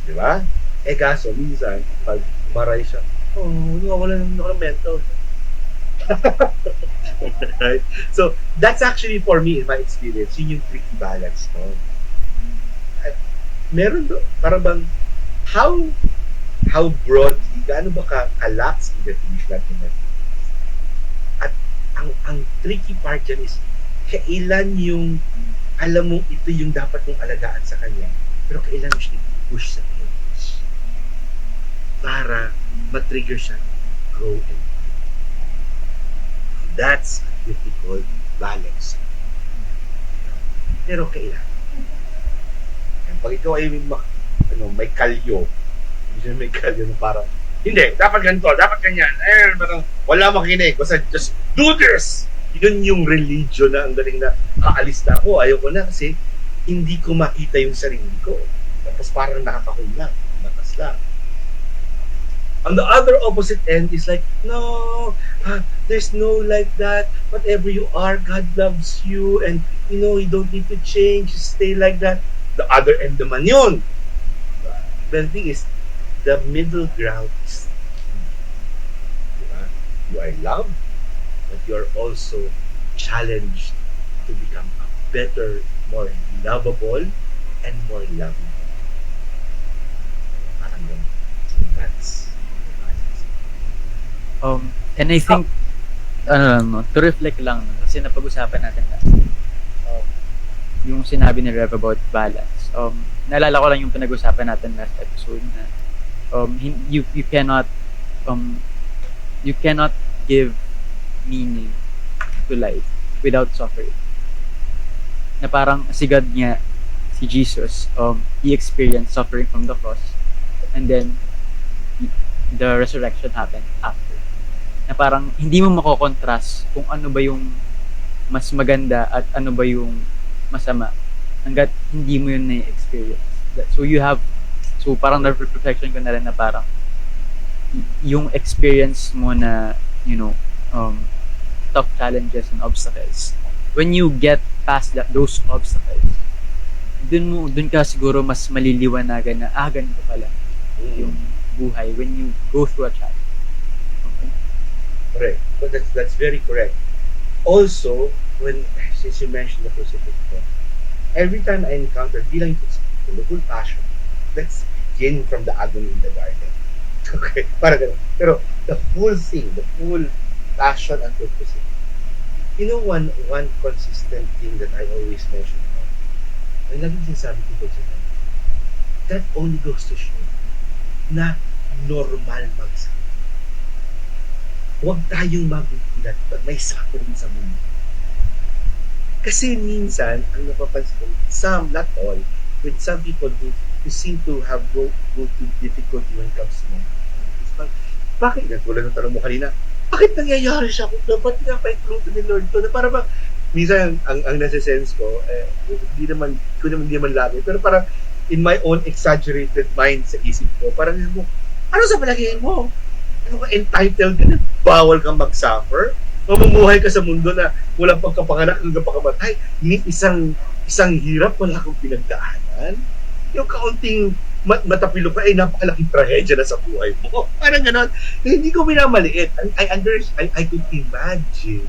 Di ba? Eh kaso, minsan, pag maray siya, wala ng mental. Right? So, that's actually for me, in my experience, yun yung tricky balance. No? Meron doon, para bang, how broadly, gaano ba ka-lax in definition natin na? At ang tricky part dyan is, kailan yung alam mo ito yung dapat mong alagaan sa kanya, pero kailan mo siya push sa edge para matrigger siya grow and grow. That's a difficult balance. Pero kailangan. Pag ikaw ay may kalyo, may kalyo na parang, hindi, dapat ganito, dapat ganyan. Parang wala makinig. Basta just do this! Yun yung religion na ang galing na kaalis na ako. Ayoko na kasi hindi ko makita yung sarili ko. Tapos parang nakakahula. Nakas lang. On the other opposite end is like, no, there's no like that. Whatever you are, God loves you. And, you don't need to change. Just stay like that. The other end naman yun. The thing is, the middle ground is you are loved, but you are also challenged to become a better, more lovable, and more loving. Parang ganun. That's And I think, to reflect lang, kasi napag-usapan natin last yung sinabi ni Rev about balance. Naalala ko lang yung pinag-usapan natin last episode na you cannot give meaning to life without suffering. Na parang si God niya, si Jesus, he experienced suffering from the cross, and then the resurrection happened after. Na parang hindi mo makokontrast kung ano ba yung mas maganda at ano ba yung masama hanggat hindi mo yun na-experience. So parang na-reflection ko na rin na parang yung experience mo na, tough challenges and obstacles, when you get past those obstacles, dun ka siguro mas maliliwanagan na, ganito pala yung buhay when you go through a challenge. correct. But that's very correct. Also, since you mentioned the crucifixion, every time I encounter, di lang yung the full passion, let's begin from the agony in the garden. Okay, parang ganun. Pero the full thing, the full passion until crucifixion. One consistent thing that I always mention about, ang laging sinasabi ko sa kanya, that only goes to show na normal magsama. Huwag tayong magugulat pag may suffering sa mundo. Kasi minsan, ang napapansin ko, some, not all, with some people who seem to have go through difficulty when it comes to money. Bakit? Tulad ng tanong mo kanina, bakit nangyayari siya? Dapat nga pa-include ni Lord to. Na para ba, minsan, ang nasa-sense ko, hindi naman lagi, pero parang in my own exaggerated mind sa isip ko, parang ano sa palagay mo? Ano ka entitled ka na? Bawal kang mag-suffer? Mamumuhay ka sa mundo na walang pagkapanganak hanggang pagkamatay? Isang hirap, wala kang pinagdaanan? Yung kaunting matapilo ka, napakalaking trahedya na sa buhay mo. Parang ganon. Hindi ko minamaliit. I could imagine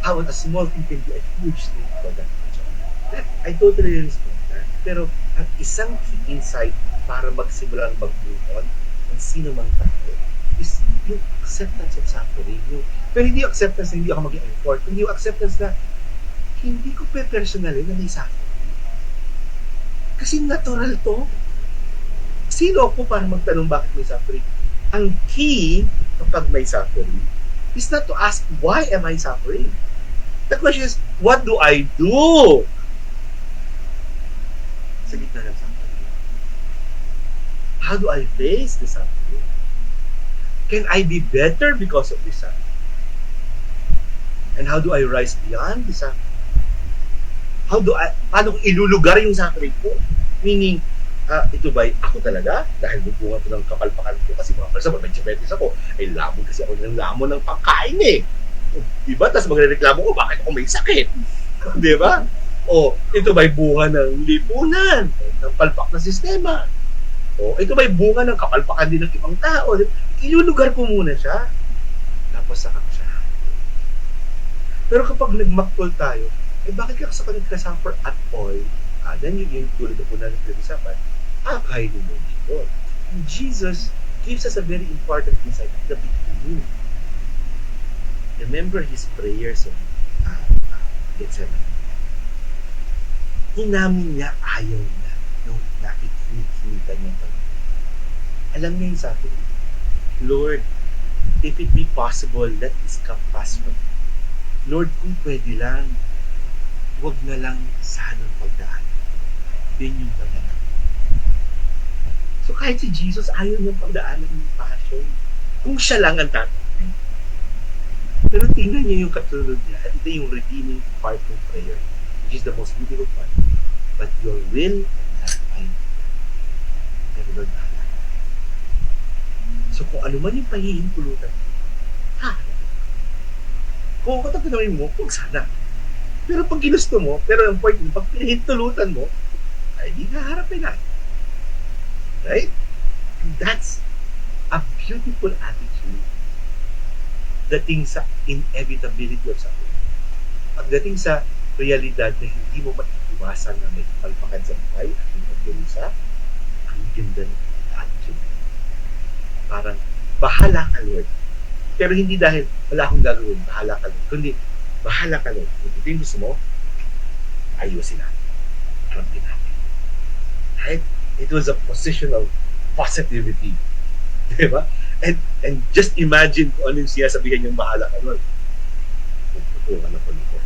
how a small thing can be a huge thing for that. I totally respect that. Pero ang isang key insight para magsimula ang mag-move on ng sino mang tao is yung acceptance of suffering. Pero hindi yung acceptance na hindi ako mag-effort. Hindi yung acceptance na hindi ko pe-personalin na may suffering. Kasi natural to. Sino ako para magtanong bakit may suffering? Ang key kapag may suffering is not to ask, why am I suffering? The question is, what do I do sa gitna ng suffering? How do I face the suffering? Can I be better because of this suffering? And how do I rise beyond the suffering? Paano ko ilulugar yung suffering ko? Meaning, ito ba ako talaga? Dahil bunga ko ng kapalpakan ko kasi mga person, may diabetes ako, ay lamon kasi ako ng lamon ng pagkain eh. Diba? Tapos magrereklamo ko, bakit ako may sakit? Diba? O, ito ba'y bunga ng lipunan, ng palpak na sistema? O, ito ba'y bunga ng kapalpakan din ng ibang tao? Ilulugar ko muna siya. Tapos saka ko siya. Pero kapag nagmaktol tayo, bakit ka sa nagka-suffer at all? Then yung tulad na po natin pinag-usapan, kaya ni Lord. And Jesus gives us a very important insight at the beginning. Remember his prayers of Gethsemane. Inamin niya ayaw na nung nakikita niya pa. Alam niya yung sabi, Lord, if it be possible, let this cup pass from me. Lord, kung pwede lang, huwag na lang sanang pagdaan. Yun yung pagdaan. So kahit si Jesus, ayaw niyang pagdaanan ng passion. Kung siya lang ang tatay. Pero tingnan niyo yung kasunod niya. At ito yung redeeming part ng prayer, which is the most beautiful part. But your will and not mine. Pero Lord, bahala. So kung ano man yung pahihintulutan, kung ako tatanungin mo, huwag sana. Pero pag ginusto mo, pero ang point mo, pag pinahintulutan mo, ay di haharapin na. Right? And that's a beautiful attitude dating sa inevitability of suffering. Pagdating sa realidad na hindi mo maiiwasan na may palpakan sa buhay at yung pagdurusa, ang ganda ng attitude. Parang, bahala ka Lord. Pero hindi dahil wala akong gagawin, bahala ka Lord. Kundi, bahala ka Lord. Kung ito yung gusto mo, ayusin natin. Harapin natin. Right? It was a position of positivity. Diba? And just imagine kung ano yung sinasabihin niyang bahala ka Lord. Puputungan ako nito.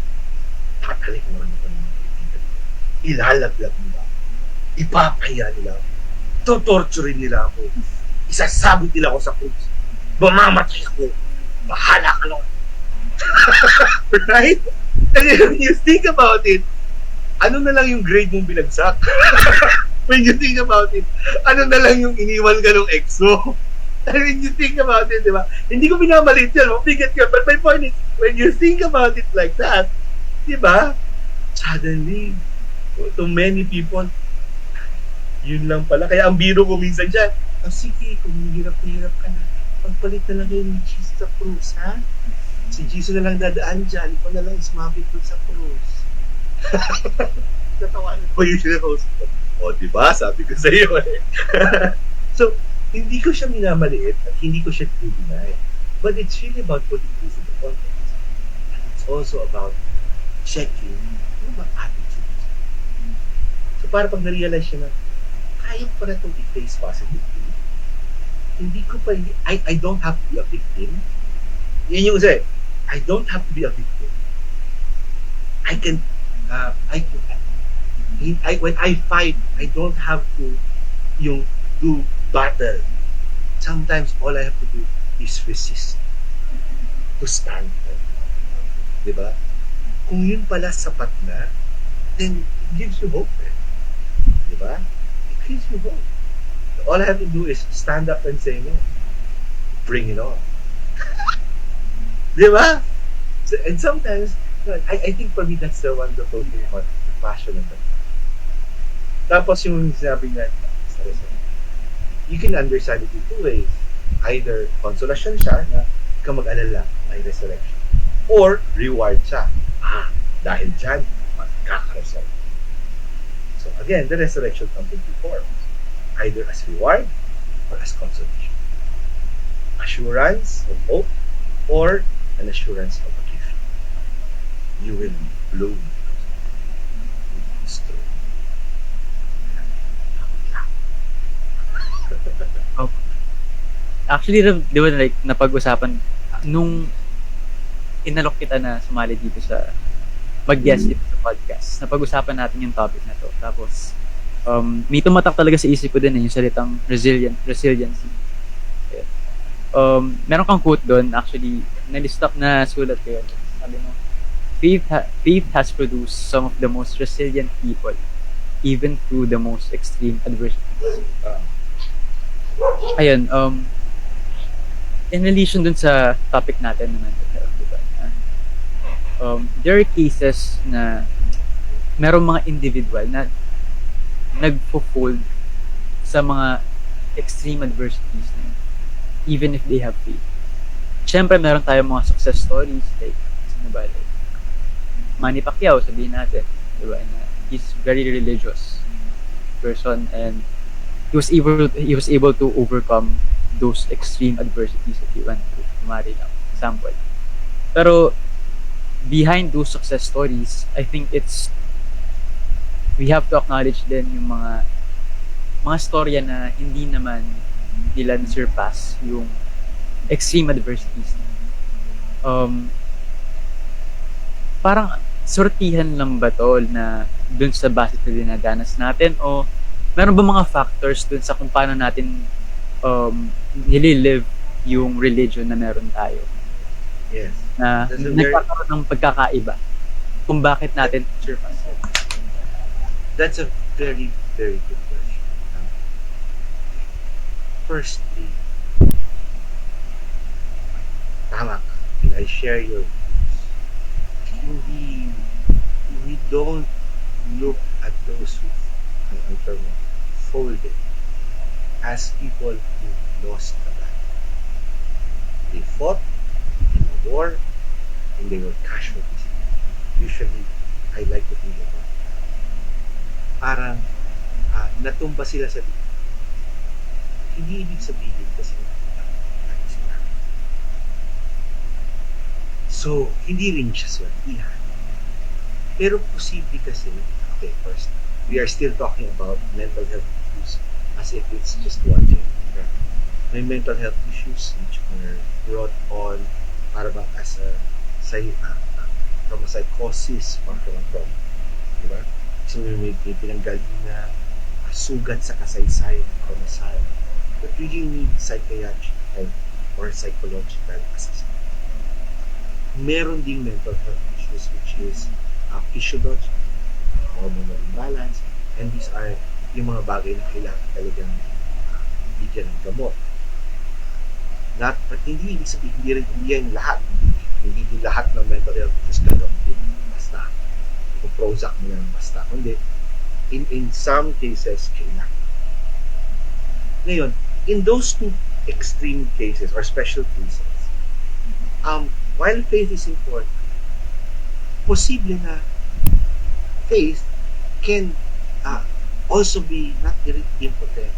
Tatalikan ako ng mga kaibigan ko. Ilalaglag nila ako. Ipapaya nila ako. Tutorturin nila ako. Isasabit nila ako sa krus. Mamamatay ako. Bahala ka Lord. Right? And when you think about it, ano na lang yung grade mong binagsak? When you think about it, ano na lang yung iniwan ka ng ex mo? And when you think about it, di ba? Hindi ko binamalit yan, mabigat yun. But my point is, when you think about it like that, di ba? Suddenly, to many people, yun lang pala. Kaya ang biro ko minsan dyan, sige, kung hirap ka na, pagpalit na lang kayo ni Jesus sa krus, ha? Si Jesus na lang dadaan dyan, ikaw na lang ismabit ko sa krus. Natawanan ko yung host ko. O, diba? Sabi ko sa iyo eh. So, hindi ko siya minamaliit at hindi ko siya deny. But it's really about putting this in the context. And it's also about checking ano ba attitudes. So, para pag na-realize siya na kaya ko pala itong i-face positively. Hindi ko pa, I don't have to be a victim. Yan yung isa eh. I don't have to be a victim. When I fight, I don't have to do battle. Sometimes all I have to do is resist. To stand for. Diba? Kung yun pala sapat na, then it gives you hope. Eh. Diba? It gives you hope. All I have to do is stand up and say no. Bring it on. Diba? So, and sometimes, I think for me that's the wonderful thing about the passion of it. Tapos yung sinabi nga, you can understand it in two ways. Either consolation siya na ka mag-alala, may resurrection. Or reward siya. Dahil dyan, magkakaresurrect. So again, the resurrection comes in two forms. Either as reward or as consolation. Assurance of hope or an assurance of a gift. You will bloom. It's true. Actually, di ba like, napag-usapan, nung inalok kita na sumali dito sa mag-guest dito sa podcast, napag-usapan natin yung topic na to. Tapos, may tumatak talaga sa isip ko din yung salitang resiliency. Meron kang quote doon, actually, na-listop na sulat ko yun. Sabi mo, faith has produced some of the most resilient people, even through the most extreme adversities. Ayun, in relation dun sa topic natin na mental health, diba? There are cases na merong mga individual na nagpo-fold sa mga extreme adversities na even if they have faith. Siyempre, meron tayong mga success stories like, sino ba? Like, Manny Pacquiao, sabihin natin, diba? Na he's very religious person and he was able to overcome those extreme adversities that he went through. Kumari lang, example. Pero behind those success stories, I think we have to acknowledge din yung mga storya na hindi naman nila na-surpass yung extreme adversities. parang sortihan lang ba to na dun sa base na dinadanas natin, o meron ba mga factors dun sa kung paano natin nililive yung religion na meron tayo Yes. na That's a very, nagkakaroon ng pagkakaiba kung bakit natin that's a very, very good question. Firstly, tama ka. And I share your hindi, we don't look at those who ang term mo, folded as people who lost the battle. They fought in a war and they were casualties. Usually, I like to think about that. Parang natumba sila sa dito. Hindi ibig sabihin kasi nakita sila. So, hindi rin siya swertihan. Pero posible kasi, okay, first, we are still talking about mental health issues as if it's just one thing. May mental health issues which are brought on para bang as a from a psychosis or from a trauma. Diba? So may pinanggaling na sugat sa kasaysayan from a side that really need psychiatric help or psychological assistance. Meron ding mental health issues which is physiological, hormonal imbalance, and these are yung mga bagay na kailangan talagang bigyan ng gamot. But hindi ibig sabihin, hindi yan lahat. Hindi din lahat ng mental health issues gagawin basta. Kung Prozac mo lang basta. Kundi, in some cases, kailangan. Ngayon, in those two extreme cases or special cases, while faith is important, posible na faith can also be not impotent,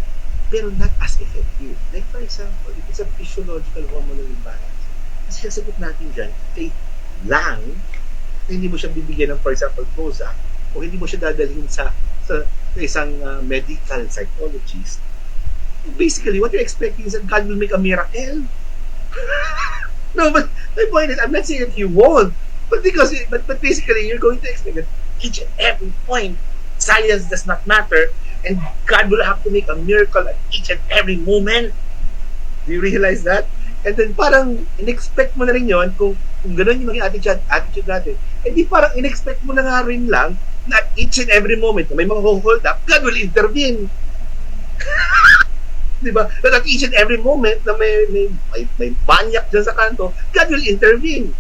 pero not as effective. Like for example, if it's a physiological hormonal imbalance, kasi sasagot natin dyan, faith lang, hindi mo siya bibigyan ng, for example, Prozac, o hindi mo siya dadalhin sa isang medical psychologist. Basically, what you're expecting is that God will make a miracle. No, but my point is, I'm not saying that He won't, but basically, you're going to expect that each and every point, science does not matter, and God will have to make a miracle at each and every moment. Do you realize that? And then parang in-expect mo na rin yun, kung gano'n yung maging attitude natin, di parang in-expect mo na nga rin lang na at each and every moment na may mga hold up, God will intervene. Diba? That at each and every moment na may banyak dyan sa kanto, God will intervene.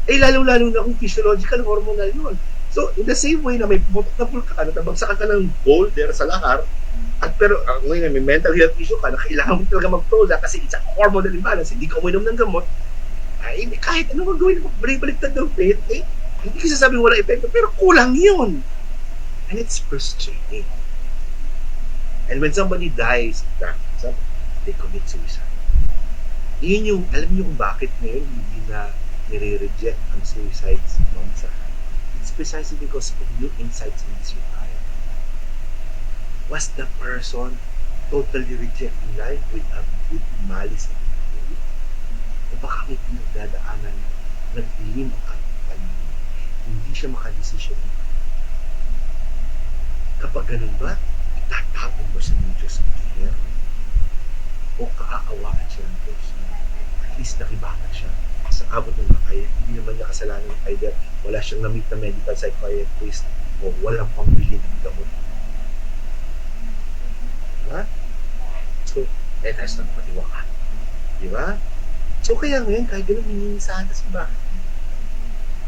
Lalo-lalo na kung physiological, hormonal yun. So, in the same way na may pumotok na pulka ka, natabagsakan ka ng boulder sa lahar, pero ngayon may mental health issue ka na kailangan mo talaga mag-Prozac kasi it's a hormonal imbalance, hindi ka uminom ng gamot, kahit ano magawin mo, balik-baliktad ng faith, hindi ka sasabing walang epekto, pero kulang yun. And it's frustrating. And when somebody dies, they commit suicide. Yun yung, alam niyo kung bakit ngayon hindi na nire-reject ang suicides ng sa it's precisely because of new insights in this retire. Was the person totally rejecting life with malice and evil? O baka may pinagdadaanan na nagdilim ang paligid, hindi siya makadesisyon. Kapag ganun ba, itatapon mo sa ng Diyos ang care? O kaaawaan siya ng Diyos? At least nakibangan siya sa abot ng makaya. Hindi naman niya kasalanan either wala siyang na-meet na medical psychiatrist o walang pambili ng gamot. Diba? So, let us not patiwakan. Diba? So, kaya ngayon, kahit gano'n minimisahan kasi bakit?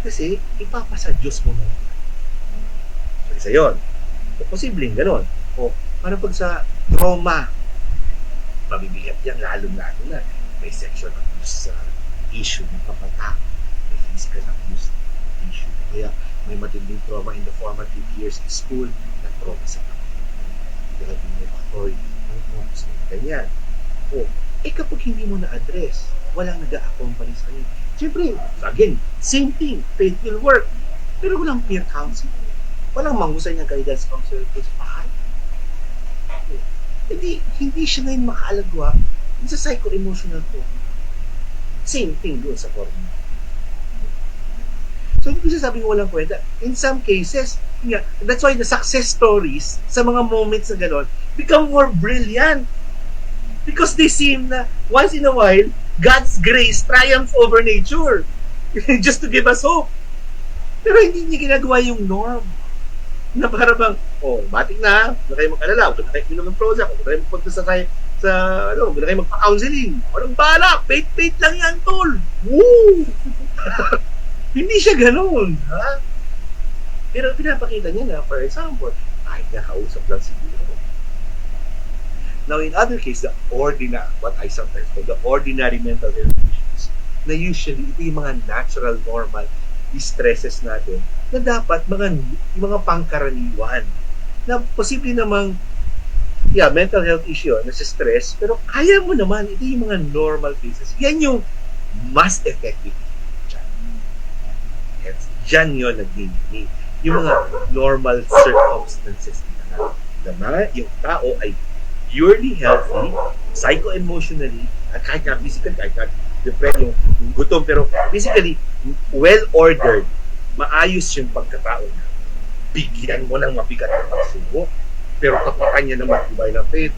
Kasi, ipapasa Diyos mo na. So, isa yun. So, posibleng gano'n. O, para pag sa trauma, mabibigat yan, lalo-lalo na. May sexual abuse issue ng kapatak, may physical abuse issue. Kaya may matinding trauma in the formative years in school na trauma sa kapatak. Or ganyan. O, kapag hindi mo na-address, walang nag-a-accompany sa kanya. Siyempre, again, same thing, faith will work. Pero walang peer counseling. Walang manghusay ng guidance counselor sa bahay. Hindi siya ngayon makaalagwa sa psycho-emotional trauma. Same thing doon sa forma. So, hindi ko sinasabing walang kwenta. In some cases, that's why the success stories sa mga moments na gano'n become more brilliant. Because they seem na once in a while, God's grace triumphs over nature. Just to give us hope. Pero hindi niya ginagawa yung norm. Na para bang, matik na, huwag na kayo mag-alala, huwag na kayo minom ng Prozac, huwag na kayo magpunta huwag na kayo magpa-counseling. Walang bala, pait-pait lang yan, tol. Woo! Hindi siya ganun, ha? Pero pinapakita niya na, for example, kahit nakausap lang siguro. Now, in other case, what I sometimes call the ordinary mental health issues, na usually, ito yung mga natural, normal stresses natin, na dapat yung mga pangkaraniwan, na posible namang, mental health issue, nasa stress, pero kaya mo naman, ito yung mga normal cases. Yan yung mas effective. Diyan yun nagdindinig. Yung mga normal circumstances na yung tao ay purely healthy, psycho-emotionally, at kahit nga physical, kahit nga depressed, yung gutom, pero physically, well-ordered, maayos yung pagkatao na. Bigyan mo ng mabigat na pagsubok, pero kapag niya na matibay ng faith,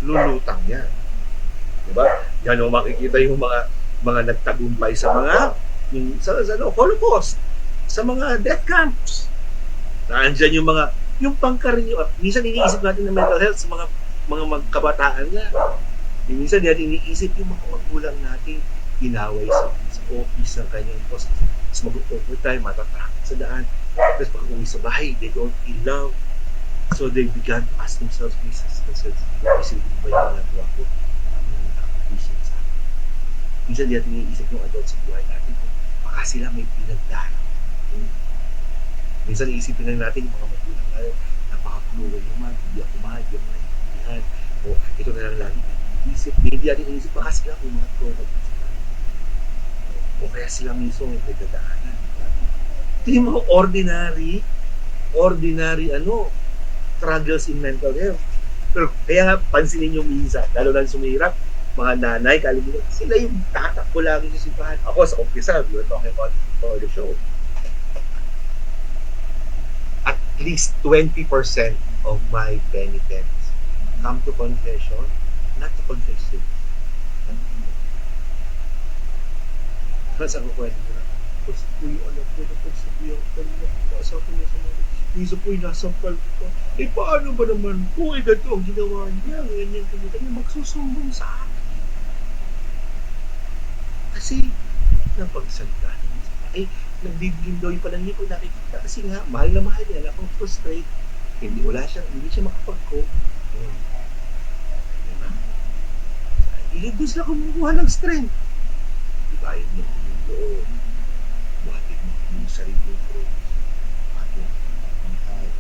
lulutang yan. Diba? Yan o makikita yung mga nagtagumpay sa sa Holocaust, sa mga death camps. Naandyan yung pangkaraniwan. Minsan iniisip natin ng mental health sa mga kabataan na. Minsan natin iniisip yung mga magulang natin inaway sa office ng kanyang boss. Tapos mag-overtime, matatakot sa daan. Tapos pag uwi sa bahay, they don't feel love. So they began to ask themselves, kasi ba yung nagawa ko? Nakaka-appreciate sa akin. Minsan natin iniisip yung adult sa buhay natin kung baka sila may pinagdarang. Minsan iisipin lang natin yung mga magulang natin, napaka-cruel naman, hindi ako mahal, hindi ako naiintindihan, o ito na lang lagi iisip, hindi natin iisip, baka sila umatro, o kaya sila mismo may pagdadaanan. Ito yung mga ordinary struggles in mental health. Pero kaya nga, pansinin nyo minsan, lalo na sumihirap, mga nanay, kalimutan, sila yung tatakbo lagi sa simbahan. Ako, sa umpisa, we were talking about for the show. At least 20% of my penitents come to confession, not to confess sin. Saan ko kwento na? Kasi po yung anak ko, napagsabihan ko kanina, pasa ko niya sa mga, minsan po yung nasampal ko. Paano ba naman po? Ganito ang ginawa niya, ganyan, magsusumbong sa akin. Kasi, napagsalita niya. Nagdidilim daw yung panangin ko, nakikita kasi nga, mahal na mahal niya, nakong-frustrate. Hindi siya makapag-cope. Diba? Doon sila kumukuha ng strength. Ibayin mo yung loob. Buhatin mo yung sarili ko. Buhatin mo yung tayo.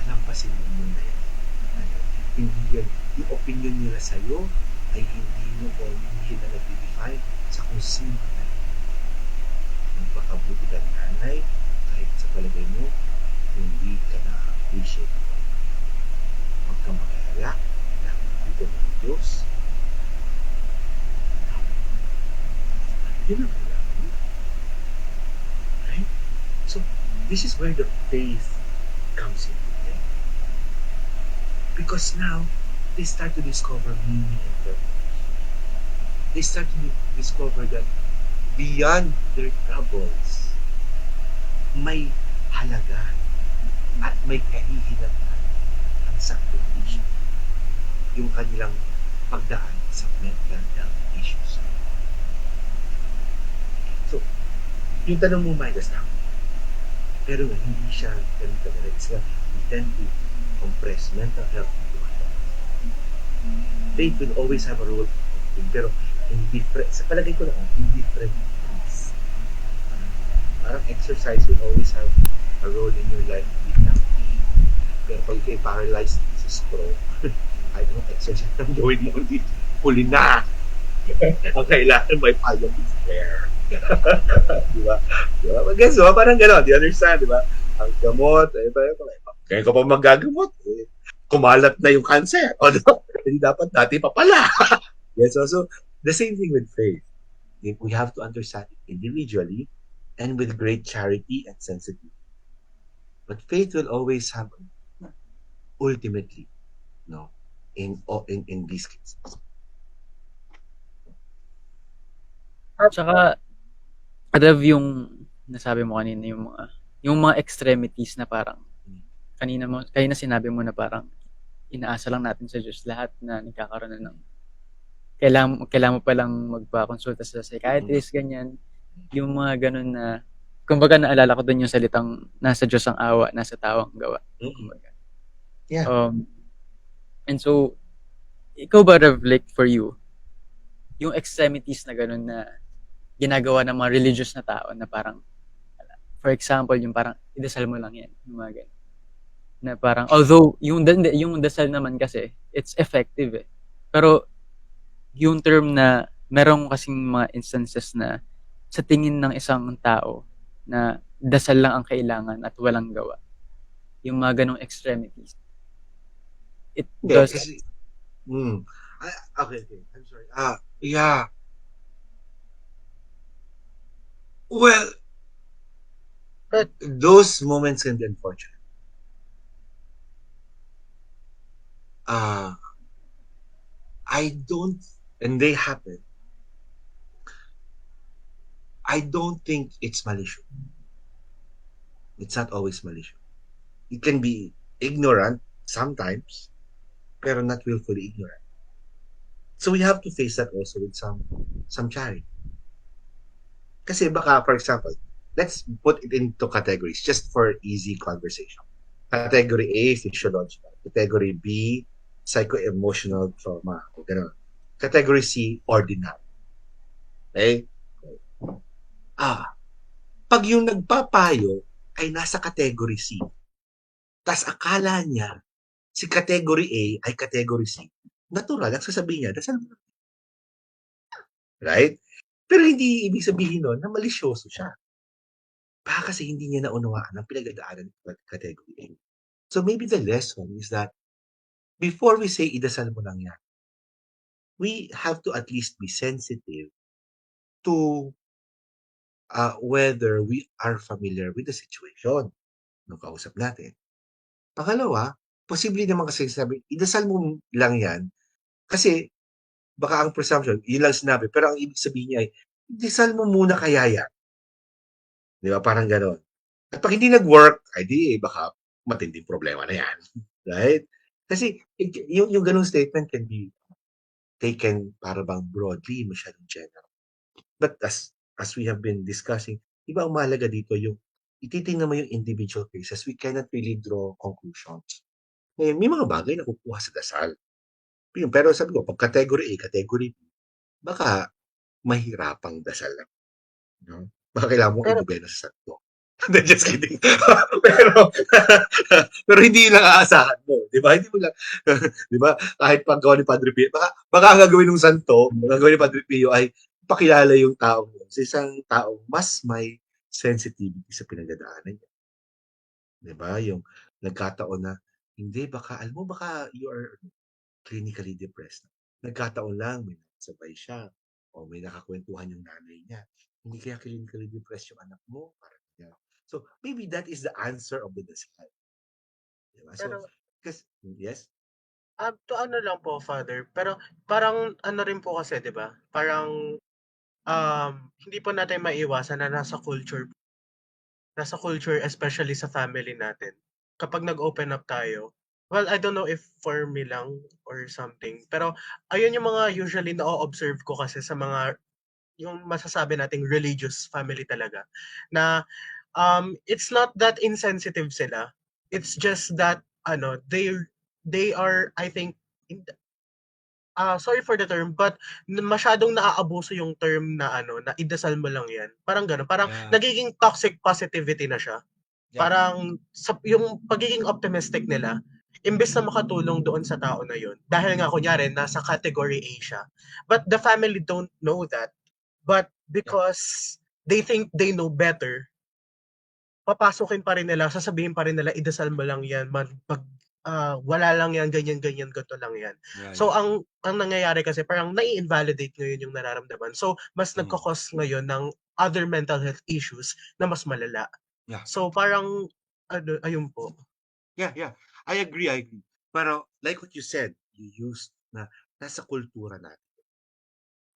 Alampasin mo muna yan. Hindi yan, yung opinion nila sa'yo ay hindi na nag-define sa kung sino ka na. Magpakabuti ka ng nanay, kahit sa palagay mo, hindi ka na-appreciate. Huwag kang mag-alala, nakikita ng Diyos. Yun ang kailangan mo. Right? So, this is where the faith comes into play. Because now, they start to discover meaning and purpose. They start to discover that beyond their troubles, may halaga at may kahihinatnan ang sakripisyo. Yung kanilang pagdaan sa mental health issues. So, yung tanong mo, Midas, na pero hindi siya ganun kagalit. We tend to compress mental health into others. Faith will always have a role pero in different, sa palagay ko lang, in different ways. Parang exercise will always have a role in your life with pain. Pero pag ikay paralyzed sa stroke, kahit anong exercise ang gawin mo, hindi huli na. Ang kailangan may palliative is there. Diba? Guess mo, parang gano'n, do you understand, diba? Ang gamot, kaya ka pa magagamot, kumalat na yung cancer. O, hindi dapat dati pa pala. Yes, so the same thing with faith. We have to understand it individually, and with great charity and sensitivity. But faith will always have ultimately, no, in these cases. Tsaka, I love yung nasabi mo kanina, yung mga extremities na parang, kanina sinabi mo na parang, inaasa lang natin sa Diyos lahat na nagkakaroon na ng, kailangan mo palang magpa-konsulta sa psychiatrist, ganyan. Yung mga ganun na, kumbaga naalala ko dun yung salitang, nasa Diyos ang awa, nasa tao ang gawa. Kumbaga. Yeah. And so, ikaw ba, Rev, like for you, yung extremities na ganun na ginagawa ng mga religious na tao na parang, for example, yung parang, idasal mo lang yan, yung mga ganun. Na parang, although, yung dasal naman kasi, it's effective eh. Pero, yung term na, merong kasing mga instances na, sa tingin ng isang tao, na dasal lang ang kailangan at walang gawa. Yung mga ganong extremities. It Yeah, does, kasi, okay. I'm sorry. Yeah. Well, But those moments can be unfortunate. I don't, and they happen. I don't think it's malicious. It's not always malicious. It can be ignorant sometimes, pero not willfully ignorant. So we have to face that also with some charity. Kasi baka, for example, let's put it into categories just for easy conversation. Category A, physiological. Category B, psycho-emotional trauma. Ganun. Category C, ordinary. Okay? Pag yung nagpapayo ay nasa category C, tas akala niya si category A ay category C, natural, ang sasabihin niya, dasal mo. Right? Pero hindi ibig sabihin nun na malisyoso siya. Baka kasi hindi niya naunawaan ang pinagdadaanan ng category A. So maybe the lesson is that before we say idasal mo lang yan, we have to at least be sensitive to whether we are familiar with the situation nung kausap natin. Pangalawa, posible naman kasi sabi, idasal mo lang yan kasi baka ang presumption, yun lang sinabi, pero ang ibig sabihin niya ay, idasal mo muna kaya yan. Di ba? Parang gano'n. At pag hindi nag-work, ay di, baka matinding problema na yan. Right? Kasi yung ganung statement can be taken para bang broadly, masyadong general. But as we have been discussing, iba ang mahalaga dito yung ititingnan mo yung individual cases. We cannot really draw conclusions. Ngayon, may mga bagay na kukuha sa dasal. Pero sabi ko, pag category A, category B, baka mahirapang dasal lang. No? Baka kailangan mong pero ibigay na sa santo. Just kidding. pero, pero hindi lang aasahan mo. Di ba? Hindi mo lang, di ba? Kahit paggawa ni Padre Pio, baka ang gagawin ng santo, ang gagawin ni Padre Pio ay pakilala yung taong yun sa isang taong mas may sensitivity sa pinagdadaanan niya. Di ba? Yung nagkataon na, hindi, baka, alam mo, baka you are clinically depressed. Nagkataon lang, may sabay siya o may nakakwentuhan yung nanay niya. Hindi kaya clinically depressed yung anak mo? Parang niya. So, maybe that is the answer of the dasal. Diba? So, pero yes? to ano lang po, Father, pero parang ano rin po kasi, 'di ba? Parang hindi po natin maiwasan na nasa culture especially sa family natin. Kapag nag-open up tayo, well, I don't know if for me lang or something, pero ayun yung mga usually na-o-observe ko kasi sa mga yung masasabi nating religious family talaga na it's not that insensitive sila. It's just that they are, I think, sorry for the term, but masyadong naaabuso yung term na na idasal mo lang yan. Parang gano'n. Parang Yeah. nagiging toxic positivity na siya. Yeah. Parang yung pagiging optimistic nila, imbes na makatulong doon sa tao na yun. Dahil nga kunyari, nasa category A siya. But the family don't know that. But because they think they know better, papasukin pa rin nila, sasabihin pa rin nila, idasal mo lang yan, wala lang yan, ganyan-ganyan, ganito lang yan. Yeah, So, yeah. ang nangyayari kasi parang nai-invalidate ngayon yung nararamdaman. So, mas Mm. nagkakos ngayon ng other mental health issues na mas malala. Yeah. So, parang, ayun po. Yeah, yeah. I agree. Pero like what you said, you used na nasa kultura natin.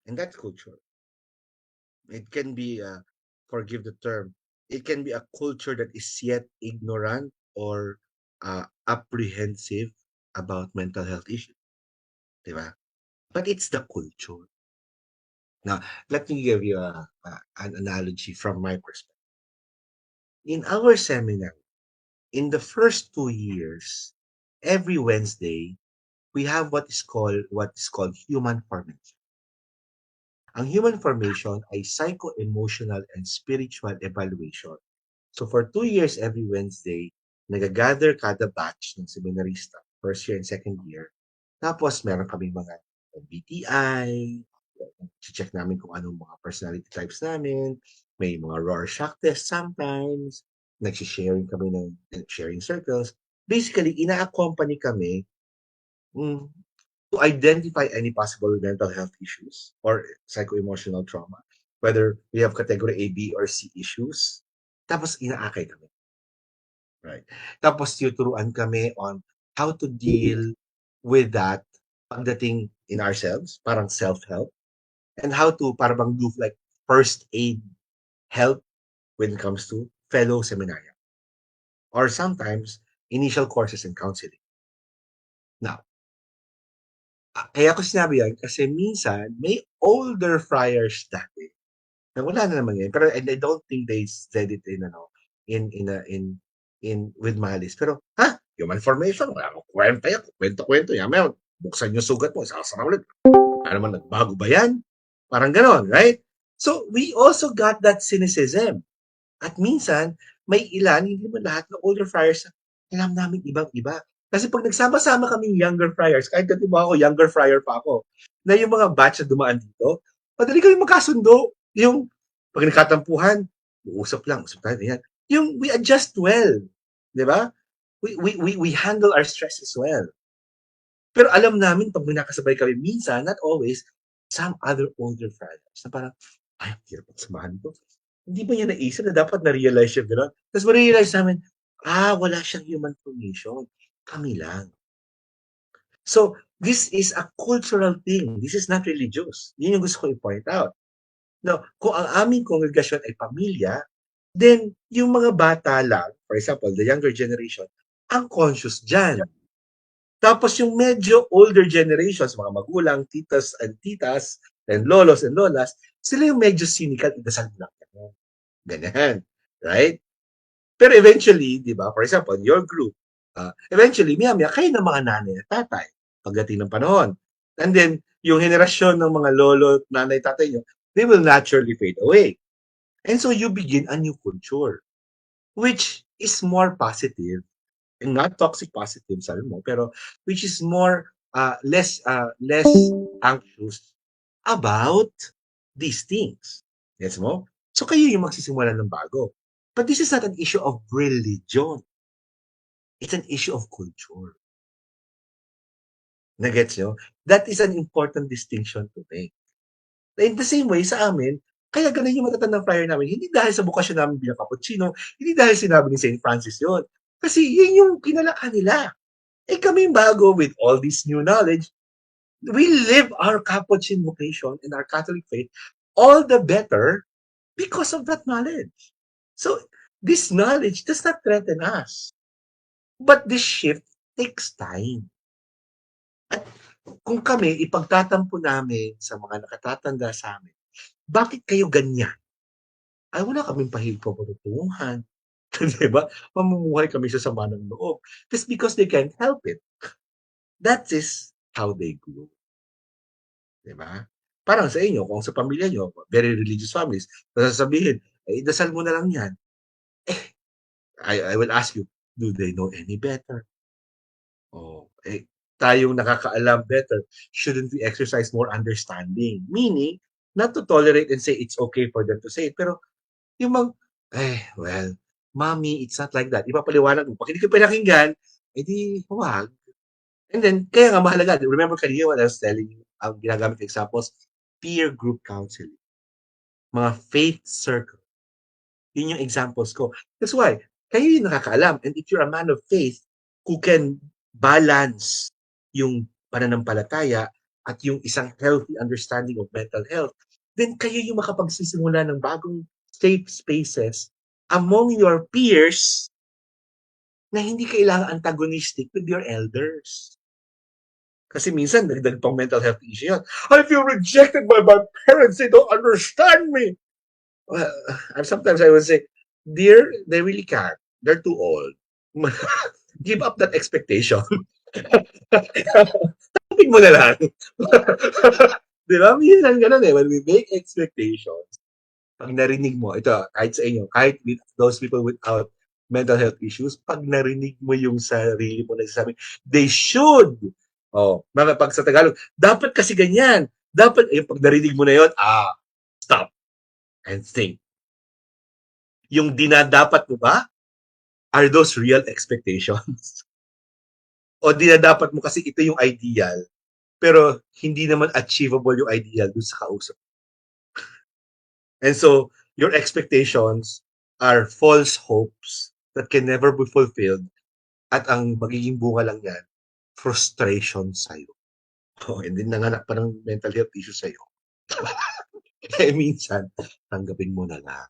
And that's culture. It can be, forgive the term, it can be a culture that is yet ignorant or apprehensive about mental health issues. Diba? But it's the culture. Now, let me give you an analogy from my perspective. In our seminar, in the first 2 years, every Wednesday, we have what is called human formation. Ang human formation ay psycho-emotional and spiritual evaluation. So for 2 years every Wednesday, nagagather kada batch ng seminarista, first year and second year. Tapos meron kaming mga MBTI, check namin kung anong mga personality types namin, may mga Rorschach test sometimes, nagsisharing kami ng sharing circles. Basically, ina-accompany kami mm, to identify any possible mental health issues or psycho-emotional trauma, whether we have category A, B, or C issues. Tapos inaakay kami. Right. Tapos tuturuan kami on how to deal with that pagdating in ourselves, parang self-help, and how to parang do like first aid help when it comes to fellow seminarian. Or sometimes, initial courses in counseling. Now, kaya ko sinabi yan kasi minsan may older friars dati na wala na naman ngayon. Pero and I don't think they said it in with malice. Pero human formation, wala akong kwenta yan, kwento-kwento yan. May buksan yung sugat mo, sasara ulit. Ano naman, nagbago ba yan? Parang ganon, right? So we also got that cynicism. At minsan, may ilan, hindi mo lahat ng older friars, alam namin ibang-iba. Kasi pag nagsama-sama kaming younger friars, kahit dati mo ako, younger friar pa ako, na yung mga batch na dumaan dito, madali kami magkasundo. Yung pag nagkatampuhan, usap tayo, ganyan. Yung we adjust well. Di ba? We handle our stress as well. Pero alam namin, pag may nakasabay kami, minsan, not always, some other older friars na parang, ay, hirap ang samahan ko. Hindi ba niya naisip na dapat na-realize siya gano'n? Tapos ma-realize namin, wala siyang human formation. Kami lang. So, this is a cultural thing. This is not religious. Yun yung gusto ko i-point out. Now, kung ang aming kongregasyon ay pamilya, then yung mga bata lang, for example, the younger generation, ang conscious dyan. Tapos yung medyo older generations, mga magulang, titas, and lolos and lolas, sila yung medyo cynical, idasal lang. Ganyan. Right? Pero eventually, di ba, for example, your group, eventually, maya-maya, kayo ng mga nanay at tatay pagdating ng panahon. And then, yung henerasyon ng mga lolo, nanay, tatay nyo, they will naturally fade away. And so you begin a new culture, which is more positive, and not toxic positive, sabi mo, pero which is more, less anxious about these things. Yes mo? So kayo yung magsisimula ng bago. But this is not an issue of religion. It's an issue of culture. Nagets nyo? That is an important distinction to make. In the same way, sa amin, kaya ganun yung matatandang friar namin, hindi dahil sa bukasyon namin bilang cappuccino, hindi dahil sinabi ni St. Francis yun. Kasi yun yung kinalakhan nila. Kami bago with all this new knowledge, we live our Capuchin vocation and our Catholic faith all the better because of that knowledge. So, this knowledge does not threaten us. But this shift takes time. At kung kami, ipagtatampo namin sa mga nakatatanda sa amin, bakit kayo ganyan? Ay, wala kaming patutunguhan. Diba? Mamumuhay kami sa sama ng loob. Just because they can't help it. That is how they grow. Diba? Parang sa inyo, kung sa pamilya nyo, very religious families, sasabihin, dasal mo na lang yan. I will ask you, do they know any better? Tayong nakakaalam better, shouldn't we exercise more understanding? Meaning, not to tolerate and say it's okay for them to say it, pero yung well, mommy, it's not like that. Ipapaliwanag mo. Pag hindi ko pinakinggan, edi huwag. And then, kaya nga mahalaga. Remember kanina what I was telling you, ang ginagamit examples, peer group counseling, mga faith circle. Yun yung examples ko. That's why, kayo yung nakakaalam. And if you're a man of faith who can balance yung pananampalataya at yung isang healthy understanding of mental health, then kayo yung makapagsisimula ng bagong safe spaces among your peers na hindi kailangan antagonistic with your elders. Kasi minsan, nagdag pang mental health issue yan. I feel rejected by my parents. They don't understand me. Well, and sometimes I would say, dear, they really can't. They're too old. Give up that expectation. Tapin mo na lang. Di ba? Minsan ganun eh. When we make expectations, pag narinig mo, ito, kahit sa inyo, kahit with those people without mental health issues, pag narinig mo yung sarili mo nagsasabi, they should. Oh, mga pag sa Tagalog, dapat kasi ganyan. Dapat, yung pag narinig mo na yun, stop and think. Yung dinadapat mo ba? Are those real expectations? O dinadapat mo kasi ito yung ideal, pero hindi naman achievable yung ideal dun sa kausap. And so, your expectations are false hopes that can never be fulfilled at ang magiging bunga lang yan, frustration sa'yo. Oh, and then nanganak pa ng mental health issue sa'yo. Eh minsan, tanggapin mo na lang.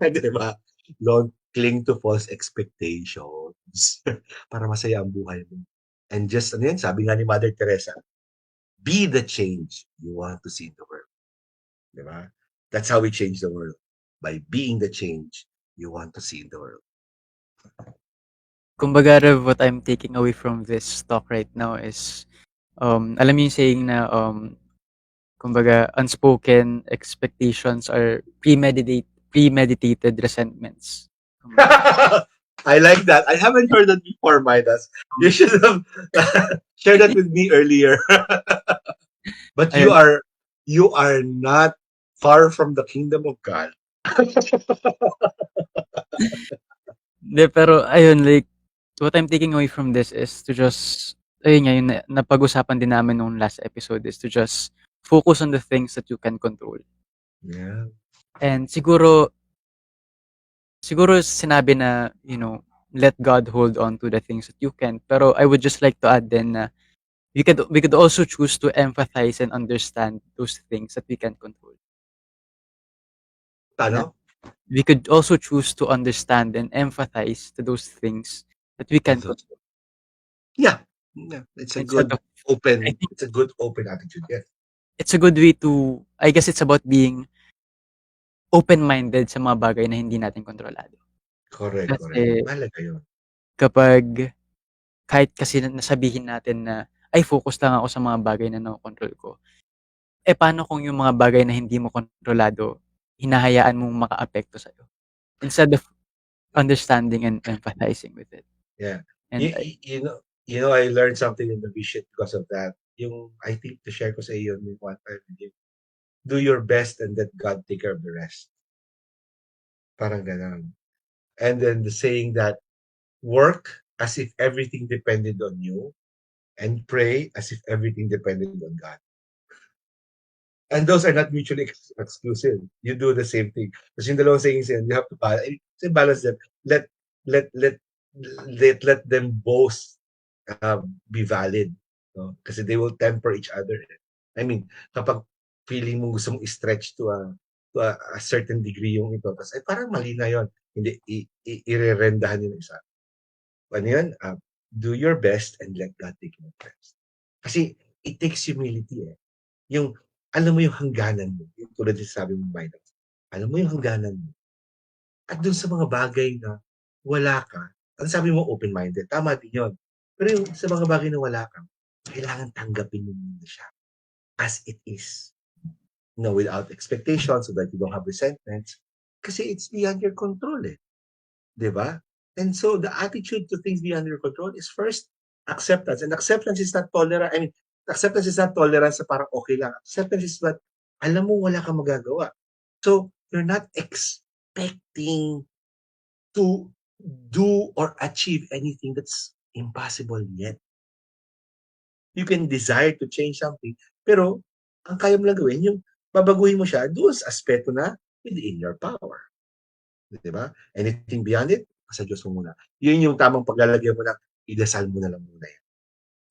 Di ba? Don't cling to false expectations para masaya ang buhay mo. And just, ano yan, sabi nga ni Mother Teresa, be the change you want to see in the world. Di ba? That's how we change the world. By being the change you want to see in the world. Kumbaga, Rev, what I'm taking away from this talk right now is, alam mo yung saying na, kumbaga, unspoken expectations are premeditated resentments. Kumbaga, I like that. I haven't heard that before, Midas. You should have shared that with me earlier. But you ayun, are not far from the kingdom of God. hindi, pero ayun, like, what I'm taking away from this is to just, ayun nga, yung napag-usapan din namin nung last episode is to just focus on the things that you can control. Yeah. And siguro sinabi na, let God hold on to the things that you can. Pero I would just like to add then na we could also choose to empathize and understand those things that we can control. Na Ano? we could also choose to understand and empathize to those things that we can control. Yeah. Yeah. It's a Instead good of, I open. think It's a good open attitude. Yes. it's a good way to, I guess it's about being open-minded sa mga bagay na hindi natin kontrolado. Correct. Correct. Kasi Mahalaga yun. kapag kahit kasi nasabihin natin na, ay focus lang ako sa mga bagay na nakokontrol ko. Eh paano kung yung mga bagay na hindi mo kontrolado, hinahayaan mong makaapekto sa'yo? Instead of understanding and empathizing with it. Yeah. And You know, I learned something in the vision because of that. Yung, I think, to share ko sa iyo yung one time with you. Do your best and let God take care of the rest. Parang ganun. And then the saying that work as if everything depended on you and pray as if everything depended on God. And those are not mutually exclusive. You do the same thing. Kasi yung dalawang sayings yan, you have to balance them. Let let let let them both be valid. No? Kasi they will temper each other. I mean, kapag feeling mo gusto mong stretch to a certain degree yung ito, tapos parang mali na yun. Hindi, i-re-rendahan yun isa. Ano yun? Do your best and let God take your best. Kasi it takes humility eh. Yung, alam mo yung hangganan mo. Yung tulad yung sabi mo, Midas. Alam mo yung hangganan mo. At dun sa mga bagay na wala ka, ang sabi mo open-minded, tama din yun. Pero yung sa mga bagay na wala ka, kailangan tanggapin mo muna siya as it is. No, without expectations so that you don't have resentments. Kasi it's beyond your control eh. Diba? And so the attitude to things beyond your control is first acceptance. And acceptance is not tolerance. I mean, acceptance is not tolerance sa parang okay lang. Acceptance is what, alam mo wala kang magagawa. So, you're not expecting to do or achieve anything that's impossible yet. You can desire to change something, pero ang kaya mo lang gawin, yung babaguhin mo siya doon sa aspeto na within your power. Di ba? Anything beyond it, sa Diyos mo muna. Yun yung tamang paglalagyan mo na idasal mo na lang muna yan.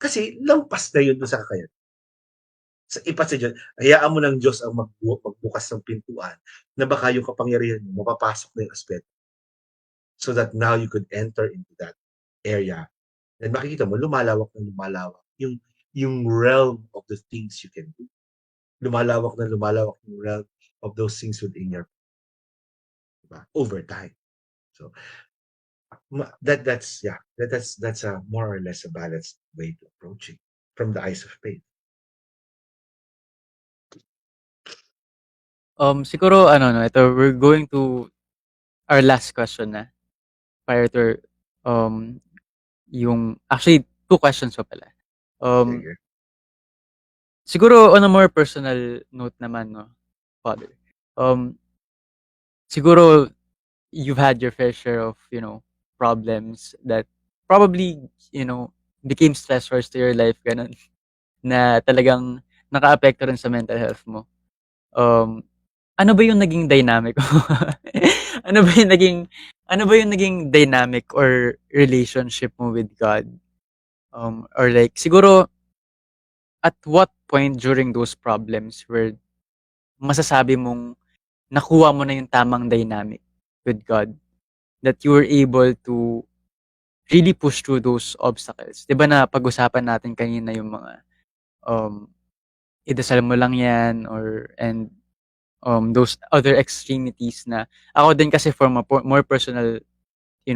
Kasi lampas na yun doon sa kakayahan. Sa ipat sa Diyos, hayaan mo ng Diyos ang magbukas ng pintuan na baka yung kapangyarihan mo, mapapasok na yung aspeto. So that now you could enter into that area. And makikita mo, lumalawak na lumalawak yung realm of the things you can do. Lumalawak na lumalawak yung realm of those things within your, diba? Over time. So that's a more or less a balanced way to approach it from the eyes of faith. Siguro ano no, ito we're going to our last question na prior to um yung actually two questions pa pala. Sige. Siguro on a more personal note naman no, Father. Siguro you've had your fair share of, problems that probably, became stressors to your life ganun na talagang nakaapekto rin sa mental health mo. Um, ano ba yung naging dynamic ano ba yung naging ano ba yung naging dynamic or relationship mo with God? Or like siguro at what point during those problems where masasabi mong nakuha mo na yung tamang dynamic with God that you were able to really push through those obstacles? 'Di ba na pag-usapan natin kanina yung mga um idasal mo lang 'yan and those other extremities na ako din kasi from a more personal,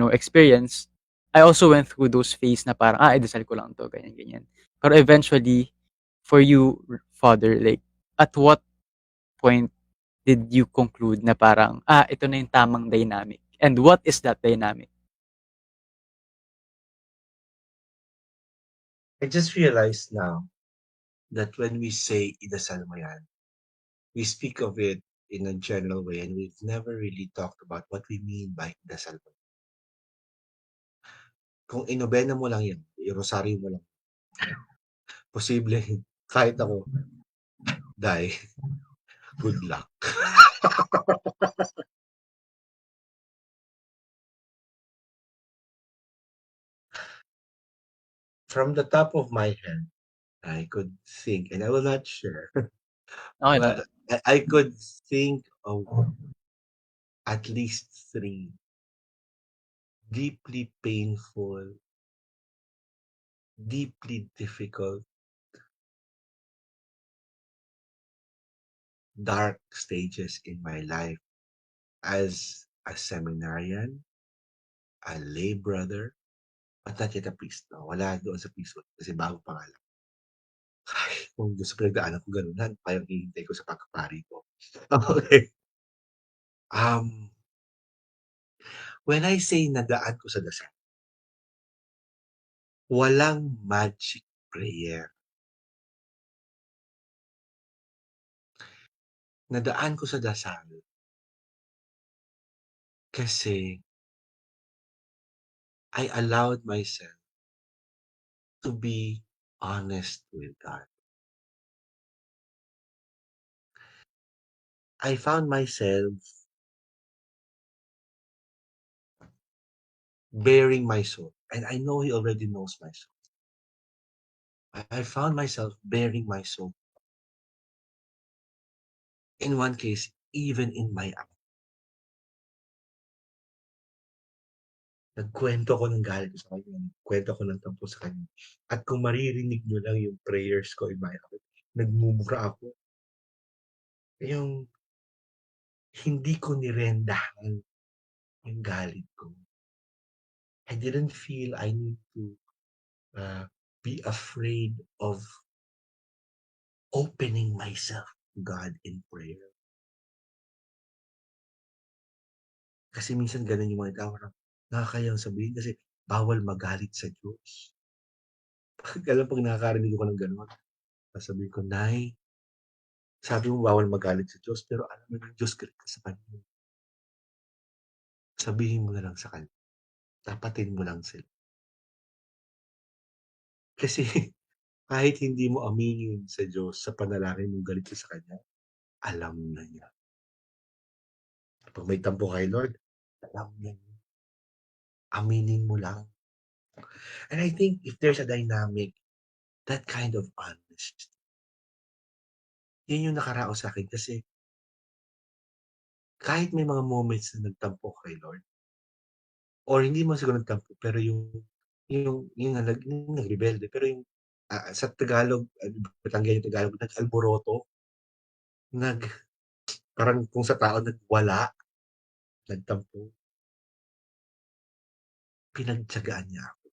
experience, I also went through those phase na parang, idasal ko lang 'to, ganyan, ganyan. Pero eventually, for you, Father, like, at what point did you conclude na parang, ito na yung tamang dynamic? And what is that dynamic? I just realized now that when we say idasal mo yan, we speak of it in a general way and we've never really talked about what we mean by idasal mo. Kung inobena mo lang yan, i-rosaryo mo lang, posible kahit ako, die, good luck. From the top of my head, I could think, and I will not share, Okay lang. but I could think of at least 3 deeply painful, deeply difficult, dark stages in my life as a seminarian, a lay brother, but not yet a priest. No? Wala doon sa priesthood kasi bago pa nga lang. Ay, kung doon sa pinagdaanan ko ganun, ano pa yung hihintay ko sa pagkapari ko? Okay. When I say nadaan ko sa dasal, walang magic prayer. Nadaan ko sa dasal kasi I allowed myself to be honest with God. I found myself bearing my soul, and I know He already knows my soul. I found myself bearing my soul. In one case, even in my act. Nagkwento ko ng galit ko sa kanya. Nagkwento ko ng tampo sa kanya. At kung maririnig nyo lang yung prayers ko in my heart, nagmumura ako. Yung hindi ko nirendahan yung galit ko. I didn't feel I need to be afraid of opening myself to God in prayer. Kasi minsan ganun yung mga tao na nakakayang sabihin kasi bawal magalit sa Diyos. Pag nakakarinig ko ng gano'n, sasabihin ko, Nay, sabi mo bawal magalit sa Diyos, pero alam mo ng Diyos galit ka sa Kanya. Sabihin mo na lang sa Kanya. Tapatin mo lang sila. Kasi kahit hindi mo aminin sa Diyos sa panalangin mong galit ka sa Kanya, alam na niya. Pag may tampo kay Lord, alam na niya. Aminin mo lang. And I think if there's a dynamic, that kind of honesty, yun yung nakaraos sa akin kasi kahit may mga moments na nagtampo kay Lord, or hindi mo siguro nagtampo, pero yung nagrebelde, pero yung sa Tagalog, Batanggay yung Tagalog, nag-alboroto, nag, parang kung sa tao nagwala, nagtampo, pinagtyagaan niya ako.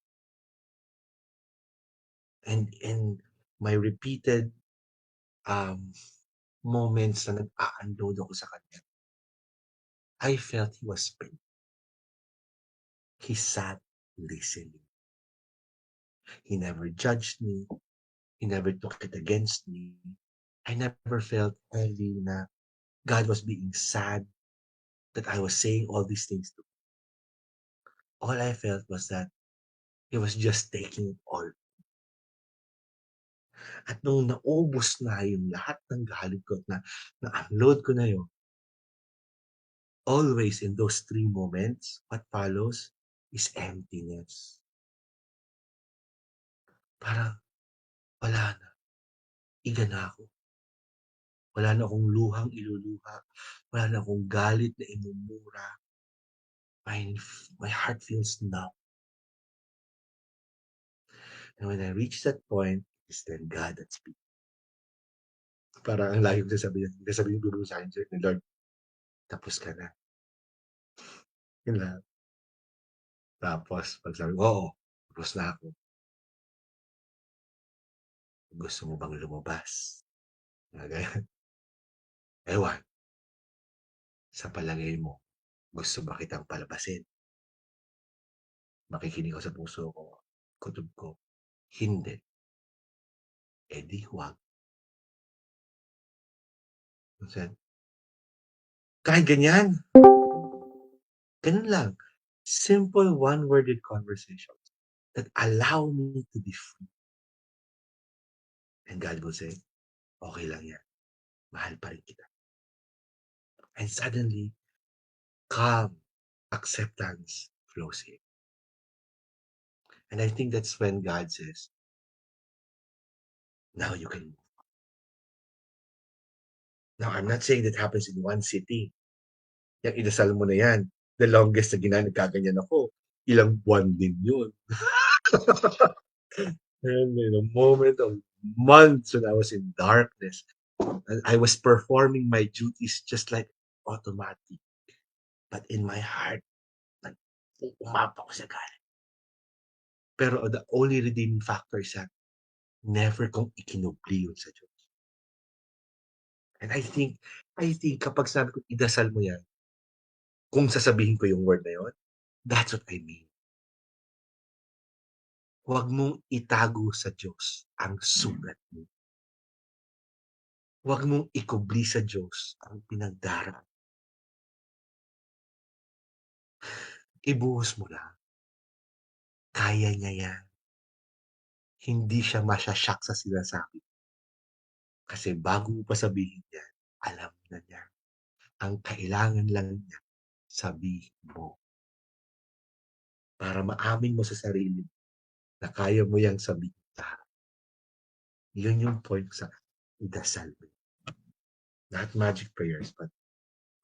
And my repeated moments na nag-a-unload ako sa kanya, I felt he was pain. He sat listening. He never judged me. He never took it against me. I never felt heavy na God was being sad that I was saying all these things to him. All I felt was that he was just taking it all. At nung naubos na yung lahat ng galit ko at na-unload ko na yun, always in those 3 moments, what follows is emptiness. Parang wala na. Iga na ako. Wala na akong luhang iluluha. Wala na akong galit na imumura. My heart feels numb. And when I reach that point, it's then God that speaks. Parang ang lagi ko sasabihin ko sa akin, ni Lord, tapos ka na. Yun lang. Tapos, pag sabi ko, oo, tapos na ako. Gusto mo bang lumabas? Ganyan. Ewan, sa palagay mo, gusto ba kitang palabasin? Makikinig ako sa puso ko, kutob ko. Hindi. Eh di huwag. Minsan, kahit ganyan, ganun lang. Simple one-worded conversations that allow me to be free. And God will say, okay lang yan. Mahal pa rin kita. And suddenly, calm acceptance flows in. And I think that's when God says, now you can move. Now, I'm not saying that happens in one sitting. Yung inasal mo na yan, the longest na nagkaganyan ako, ilang buwan din yun. And in a moment of months when I was in darkness, I was performing my duties just like automatic. But in my heart, umapa ko sa galit. Pero the only redeeming factor is that never kong ikinubli yun sa Diyos. And I think kapag sabi ko, idasal mo yan, kung sasabihin ko yung word na yun, that's what I mean. Huwag mong itago sa Diyos ang sugat mo. Huwag mong ikubli sa Diyos ang pinagdaraan. Ibuhos mo lang. Kaya niya yan. Hindi siya masyasyak sa sinasabi. Kasi bago mo pa sabihin yan, alam na niya. Ang kailangan lang niya, sabihin mo. Para maamin mo sa sarili mo na kaya mo yang sabihin lahat. Yun yung point sa idasal mo. Not magic prayers, but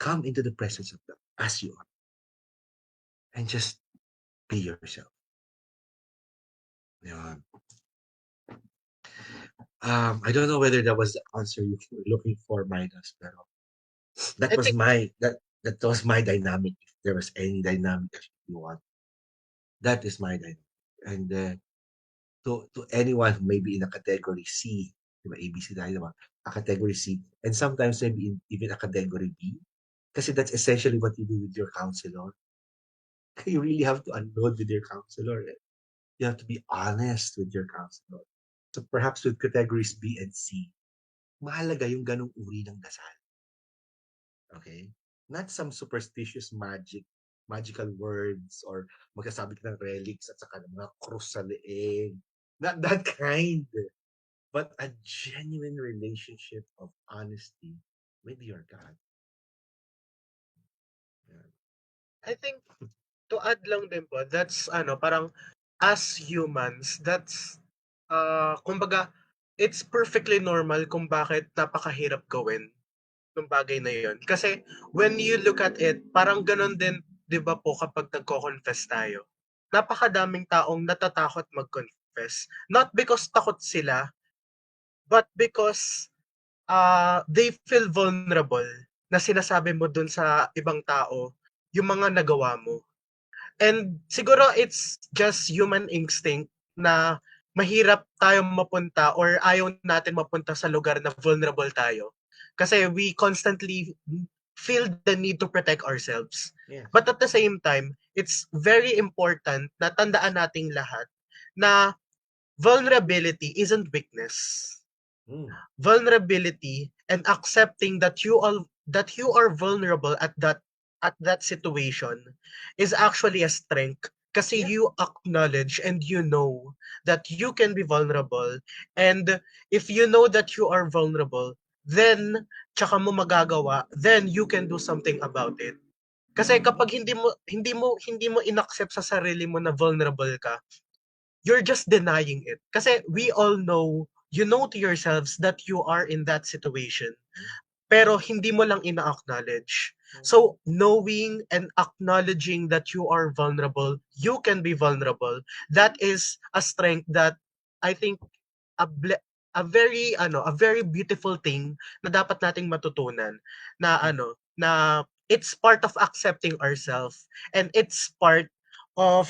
come into the presence of God as you are. And just be yourself. Yun. I don't know whether that was the answer you were looking for, Midas, pero that I was think that was my dynamic. If there was any dynamic that you want, that is my dynamic. And to anyone who may be in a category C, diba, ABC tayo naman, a category C, and sometimes maybe even a category B, kasi that's essentially what you do with your counselor. You really have to unload with your counselor. You have to be honest with your counselor. So perhaps with categories B and C, mahalaga yung ganong uri ng dasal. Okay? Not some superstitious magical words or magsasabi ka ng relics at saka ng mga krus sa leeg. Not that kind, but a genuine relationship of honesty with your God. Yeah. I think to add lang din po, that's parang as humans, that's kumbaga it's perfectly normal kung bakit napakahirap gawin ng bagay na yun. Kasi when you look at it, parang ganun din, 'di ba po kapag nagko-confess tayo. Napakadaming taong natatakot mag-confess. Not because takot sila, but because they feel vulnerable na sinasabi mo dun sa ibang tao yung mga nagawa mo. And siguro it's just human instinct na mahirap tayong mapunta or ayaw natin mapunta sa lugar na vulnerable tayo. Kasi we constantly feel the need to protect ourselves. Yes. But at the same time, it's very important na tandaan nating lahat na vulnerability isn't weakness. Mm. Vulnerability and accepting that you are vulnerable at that situation is actually a strength kasi Yeah. you acknowledge and you know that you can be vulnerable, and if you know that you are vulnerable, then tsaka mo magagawa, then you can do something about it. Kasi kapag hindi mo inaccept sa sarili mo na vulnerable ka, you're just denying it. Kasi we all know, you know to yourselves that you are in that situation. Pero hindi mo lang ina-acknowledge. So, knowing and acknowledging that you are vulnerable, you can be vulnerable, that is a strength that I think a ble- a very beautiful thing na dapat nating matutunan na na it's part of accepting ourselves, and it's part of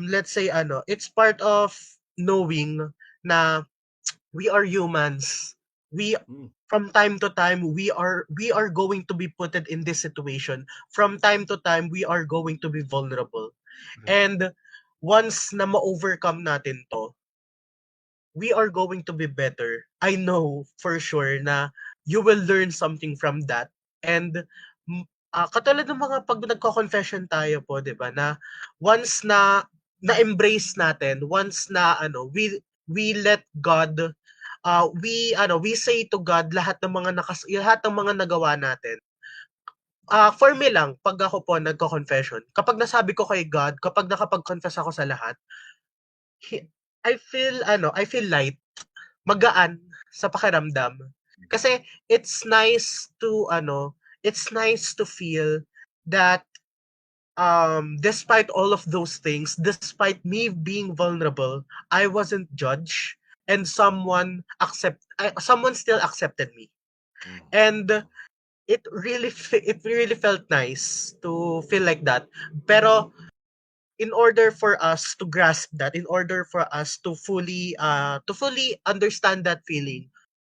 let's say it's part of knowing na we are humans. We Mm. from time to time we are going to be put in this situation. From time to time we are going to be vulnerable. Right. And once na ma-overcome natin to, we are going to be better. I know for sure na you will learn something from that. And katulad ng mga pag nagko-confession tayo po, 'di ba, na once na-embrace natin, once na we let God, we say to God lahat ng mga nagawa natin. For me lang, pag ako po nagko-confession, kapag nasabi ko kay God, kapag nakapag-confess ako sa lahat, he- I feel light, magaan sa pakiramdam. Kasi it's nice to feel that despite all of those things, despite me being vulnerable, I wasn't judged, and someone still accepted me. Mm. And it really felt nice to feel like that. Pero in order for us to grasp that, in order for us to fully understand that feeling,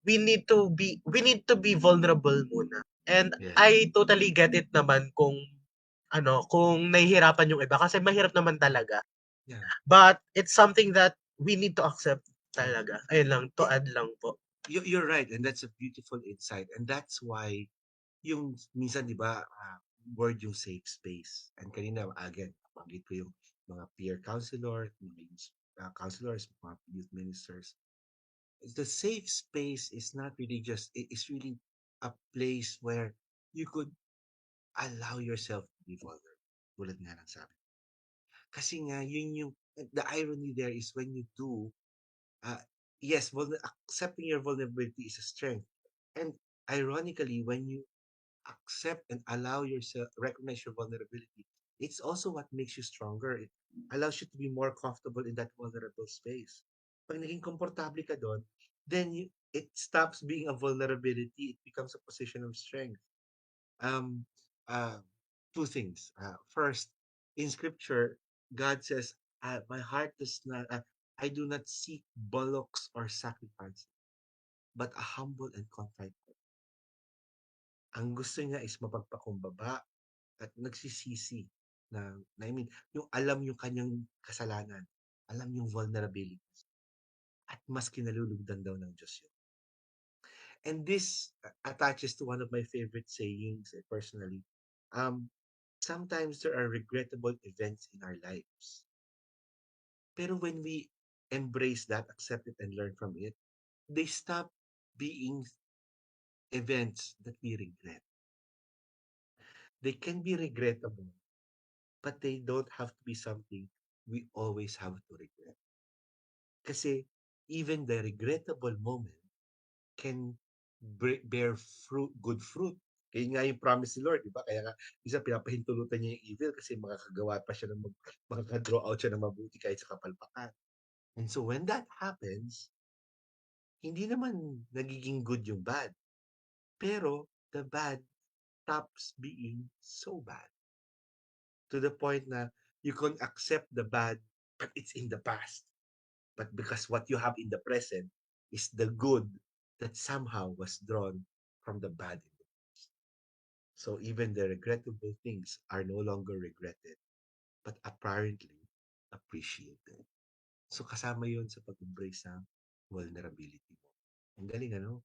we need to be vulnerable muna. And Yeah. I totally get it naman kung nahihirapan yung iba kasi mahirap naman talaga. Yeah. But it's something that we need to accept talaga. Ayun lang, to Yeah. add lang po. You're right, and that's a beautiful insight, and that's why yung minsan 'di ba, word yung safe space. And kanina again, nabanggit ko yung mga peer counselor, mga counselors, mga youth ministers. The safe space is not really just it's really a place where you could allow yourself to be vulnerable. Tulad nga ng sabi. Kasi nga yun yung the irony there is when you do uh, yes, accepting your vulnerability is a strength. And ironically, when you accept and allow yourself, recognize your vulnerability, it's also what makes you stronger. It allows you to be more comfortable in that vulnerable space. Pag naging komportable ka doon, then it stops being a vulnerability. It becomes a position of strength. Um, uh, Two things. First, in scripture, God says, my heart does not, I do not seek bullocks or sacrifice, but a humble and contrite heart. Ang gusto niya is mapagpakumbaba at nagsisisi na I mean, yung alam yung kanyang kasalanan, alam yung vulnerability, at mas kinalulugdan daw ng Diyos yun. And this attaches to one of my favorite sayings personally. Um, Sometimes there are regrettable events in our lives. Pero when we embrace that, accept it, and learn from it, they stop being events that we regret. They can be regrettable, but they don't have to be something we always have to regret. Kasi even the regrettable moment can bear fruit, good fruit. Kaya nga yung promise ni Lord, di ba? Kaya nga, isa pinapahintulutan niya yung evil kasi makakagawa pa siya ng makakadraw out siya ng mabuti kahit sa kapalpakan. And so when that happens, hindi naman nagiging good yung bad. Pero the bad stops being so bad. To the point na you can accept the bad, but it's in the past. But because what you have in the present is the good that somehow was drawn from the bad in the past. So even the regrettable things are no longer regretted, but apparently appreciated. So kasama yun sa pag-embrace ng vulnerability mo. Ang galing, ano?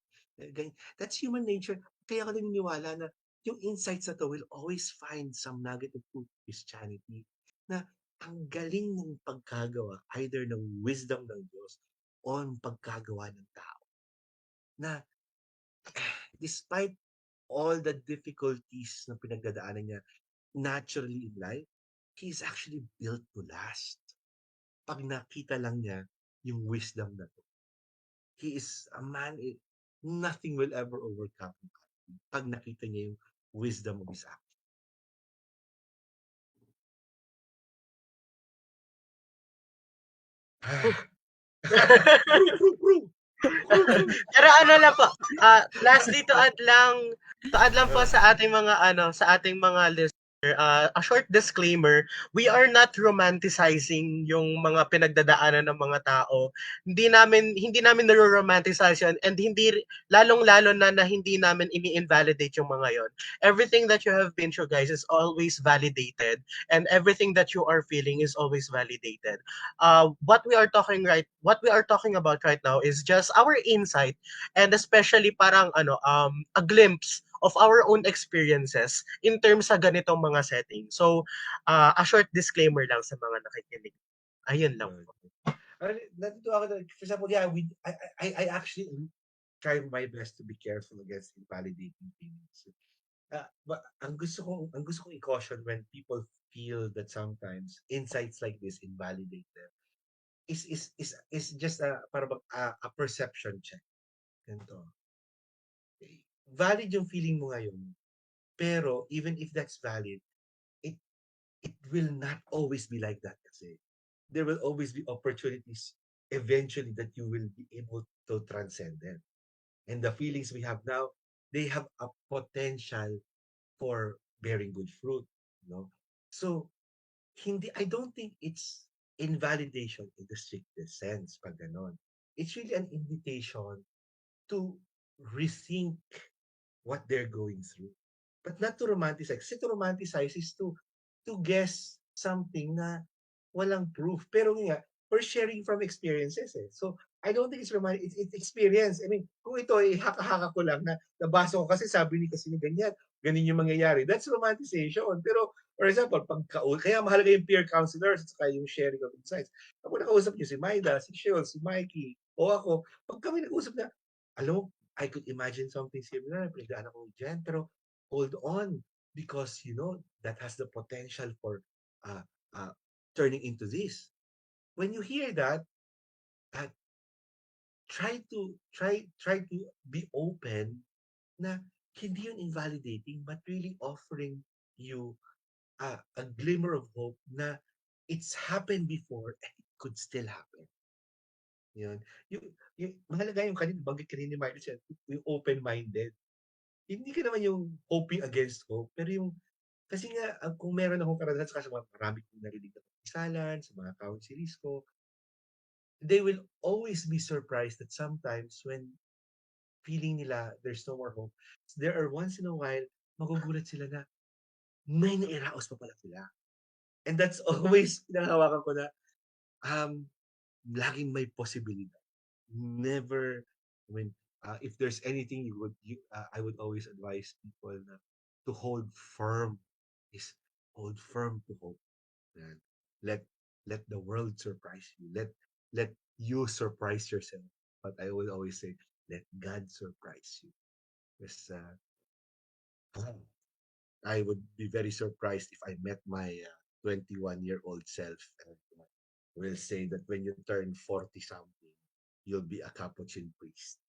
That's human nature. Kaya ako naniniwala na yung insights na to will always find some nugget of truth in Christianity na ang galing ng pagkagawa either ng wisdom ng Diyos o ng pagkagawa ng tao. Na despite all the difficulties na pinagdadaanan niya naturally in life, he is actually built to last. Pag nakita lang niya yung wisdom na to. He is a man, nothing will ever overcome him. Pag nakita niya yung wisdom of his action. True, true, true. Pero ano lang po, lastly to add lang po sa ating mga sa ating mga listener, a short disclaimer, we are not romanticizing yung mga pinagdadaanan ng mga tao. Hindi namin naro-romanticize yun, and hindi lalong-lalo na hindi namin ini-invalidate yung mga yon. Everything that you have been through, guys, is always validated, and everything that you are feeling is always validated. What we are talking about right now is just our insight, and especially parang a glimpse of our own experiences in terms sa ganitong mga setting. So a short disclaimer lang sa mga nakikinig. Ayun lang po. Natutuwa ako na, for example, yeah, I actually try my best to be careful against invalidating feelings. But ang gusto kong i-caution when people feel that sometimes insights like this invalidate them is just a perception check. Ganito. Valid yung feeling mo ngayon, pero even if that's valid, it it will not always be like that kasi. There will always be opportunities eventually that you will be able to transcend them. And the feelings we have now, they have a potential for bearing good fruit, you know. So, I don't think it's invalidation in the strictest sense pag ganon. It's really an invitation to rethink what they're going through. But not to romanticize. Kasi to romanticize is to guess something na walang proof. Pero nga, we're sharing from experiences eh. So, I don't think it's romantic. It's experience. I mean, kung ito ay haka-haka ko lang na nabasa ko kasi sabi ni kasi ni ganyan, ganun yung mangyayari. That's romanticization. Pero, for example, kaya mahalaga yung peer counselors at saka yung sharing of insights. Pag nakausap niyo si Maida, si Shiel, si Mikey, o ako, pag kami nag-usap na, alam mo, I could imagine something similar. Pinagdaan ako dyan, pero hold on because that has the potential for uh, uh, turning into this. When you hear that, uh, try to be open na hindi yun invalidating but really offering you a glimmer of hope na it's happened before and it could still happen. Yun. Yung mahalaga yung banggit kanina ni Michael, yung open-minded. Hindi ka naman yung hoping against hope, pero yung kasi nga kung meron akong karanasan sa mga marami kong narinig na pagkisalan, sa mga counselors ko, they will always be surprised that sometimes when feeling nila there's no more hope, there are once in a while, magugulat sila na may nairaos pa pala sila. And that's always pinanghawakan ko na laging may posibilidad. Never, if there's anything I would always advise people na to hold firm hold firm to hope. And let let the world surprise you. let you surprise yourself. But I will always say, let God surprise you. Because I would be very surprised if I met my 21-year-old self and will say that when you turn 40 something, you'll be a capuchin priest.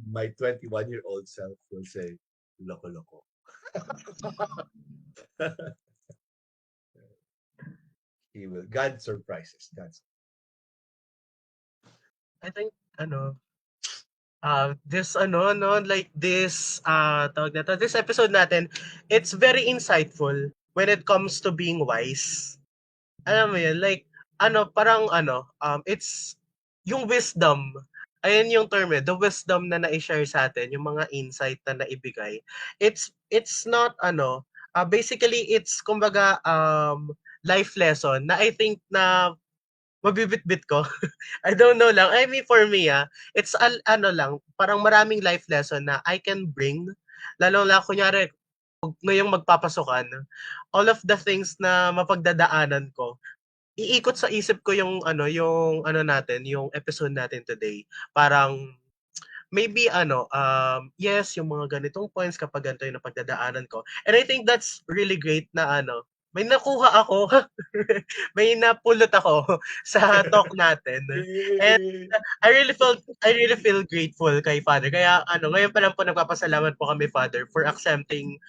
My 21-year-old self will say, loko loko. He will. God surprises. I think, ano, this, no, like this, tawag na to, this episode natin, it's very insightful when it comes to being wise. Alam mo yun, like, parang, it's yung wisdom. Ayan yung term eh, the wisdom na na-share sa atin, yung mga insight na naibigay. It's not, basically, it's, kumbaga, life lesson na I think na mabibitbit ko. I don't know lang. I mean, for me, it's lang, parang maraming life lesson na I can bring. Lalo lang, kunyari, ngayong magpapasukan, all of the things na mapagdadaanan ko, iikot sa isip ko yung natin, yung episode natin today. Parang, maybe yes, yung mga ganitong points kapag ganito yung napagdadaanan ko. And I think that's really great na may nakuha ako, may napulot ako sa talk natin. And Yay! I really feel grateful kay Father. Kaya ngayon pa lang po nagpapasalamat po kami Father for accepting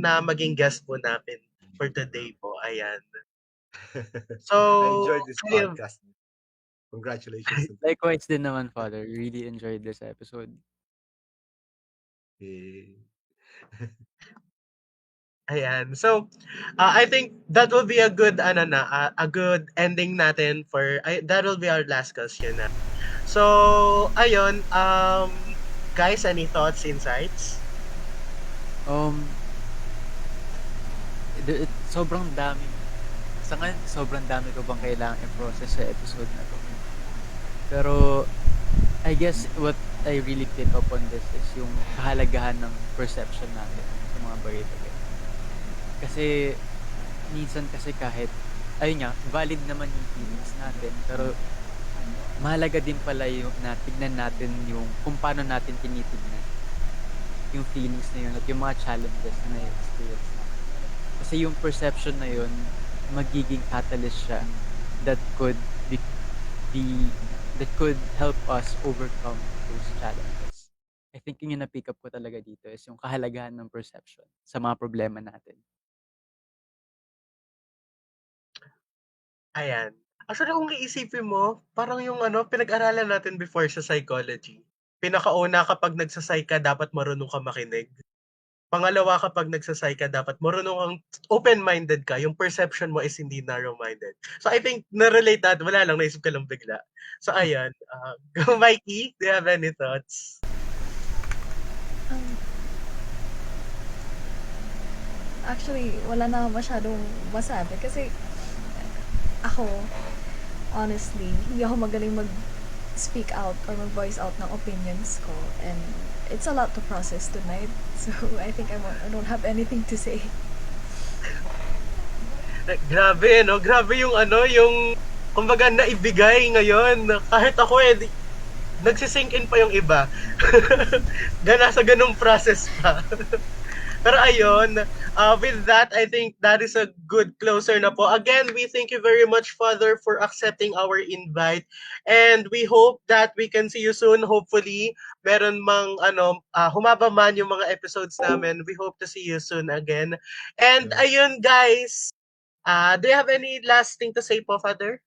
na maging guest po namin for today po. Ayan. I So, enjoyed this kayo, podcast. Congratulations again. Likewise din naman, Father. Really enjoyed this episode. Yay. ayan. So, I think that will be a good a good ending natin that will be our last question na. So, ayun, guys, any thoughts, insights? Um, sobrang dami. Sa ngayon, sobrang dami ko bang kailangan i-process sa episode na to. Pero, I guess what I really pick up on this is yung kahalagahan ng perception natin sa mga bagay-bagay. Kasi, minsan kasi kahit, ayun nga, valid naman yung feelings natin, pero mahalaga din pala yung na tignan natin yung kung paano natin tinitignan yung feelings na yun at yung mga challenges na na-experience natin. Kasi yung perception na yun, magiging catalyst siya that could be that could help us overcome those challenges. I think yung na-pick up ko talaga dito is yung kahalagahan ng perception sa mga problema natin. Ayan. Actually, kung iisipin mo, parang yung pinag-aralan natin before sa psychology. Pinakauna kapag nagsasay ka, dapat marunong ka makinig. Pangalawa, kapag nagsasay ka, dapat marunong kang open-minded ka. Yung perception mo is hindi narrow-minded. So, I think, na-relate natin. Wala lang, naisip ka lang bigla. So, ayan. Mikey, do you have any thoughts? Um, actually, wala na masyadong masabi kasi ako, honestly, hindi ako magaling mag-speak out or mag-voice out ng opinions ko. And it's a lot to process tonight. So, I think I don't have anything to say. Grabe, no? Grabe yung yung kumbaga naibigay ngayon. Kahit ako nagsisink in pa yung iba. Nasa ganung process pa. Pero ayun, with that, I think that is a good closer na po. Again, we thank you very much, Father, for accepting our invite. And we hope that we can see you soon. Hopefully, meron mang humaba man yung mga episodes namin. We hope to see you soon again. And Yeah. ayun, guys, do you have any last thing to say po, Father?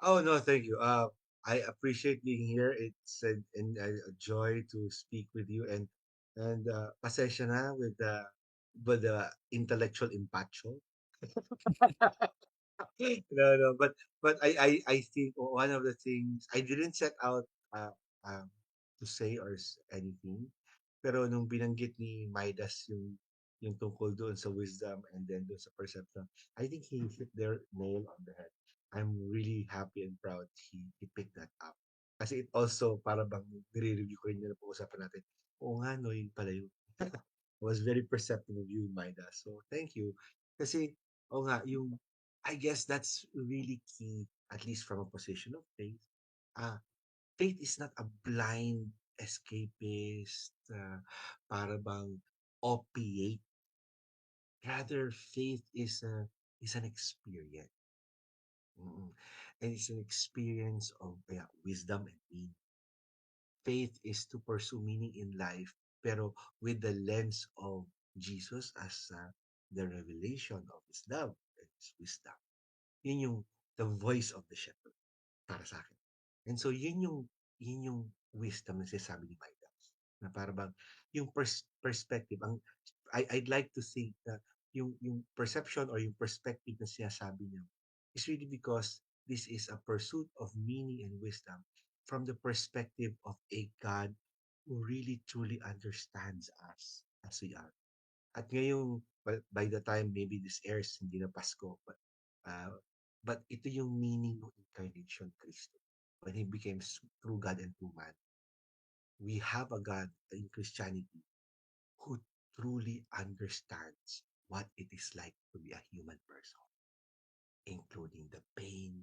Oh no, thank you. I appreciate being here. It's a joy to speak with you and pasensya na with the intellectual impacho. No, but I think one of the things I didn't set out uh, um, to say anything, pero nung binanggit ni Midas yung tungkol doon sa wisdom and then doon sa perception, I think he hit their nail on the head. I'm really happy and proud he picked that up. Kasi it also, para bang nire-review ko rin yung pag-usapan natin. Oo nga, no, yun pala yun. I was very perceptive of you, Midas. So, thank you. Kasi, oo nga, I guess that's really key, at least from a position of faith. Uh, Faith is not a blind escapist, para bang opiate. Rather, faith is an experience. Mm. And it's an experience of, yeah, wisdom and meaning. Faith is to pursue meaning in life, pero with the lens of Jesus as the revelation of His love and His wisdom. Yun yung the voice of the shepherd para sa akin. And so yun yung wisdom na sinasabi ni Midas. Na para bang yung perspective, I'd like to think that yung perception or yung perspective na sinasabi niya is really because this is a pursuit of meaning and wisdom from the perspective of a God who really truly understands us as we are. At ngayong, well, by the time maybe this airs, hindi na Pasko, uh, but ito yung meaning ng incarnation Cristo. When He became true God and true man, we have a God in Christianity who truly understands what it is like to be a human person, including the pain,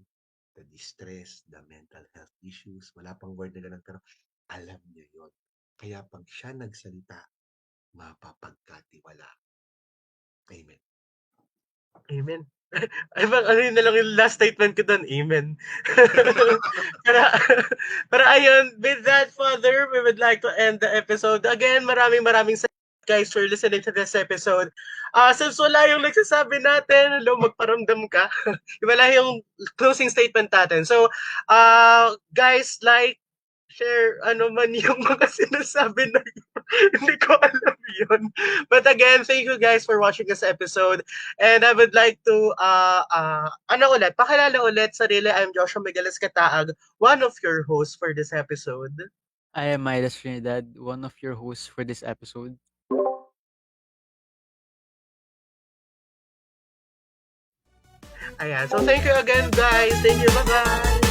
the distress, the mental health issues. Wala pang word na ganun, pero alam niya yon. Kaya pag siya nagsalita, mapapagkatiwala. Amen. Amen. Ay, bang, ano yun na lang yung last statement ko doon, amen. pero, pero ayun, with that, Father, we would like to end the episode. Again, maraming salamat, guys, for listening to this episode. Since wala yung nagsasabi natin, hello, magparamdam ka. Wala yung closing statement natin. So, guys, like, share, ano man yung mga sinasabi na yun. Hindi ko alam yun. But again, thank you guys for watching this episode. And I would like to, pakilala ulit, sarili, I'm Joshua Migueles Kataag, one of your hosts for this episode. I am Midas Trinidad, one of your hosts for this episode. Ayan, so thank you again, guys. Thank you, bye-bye.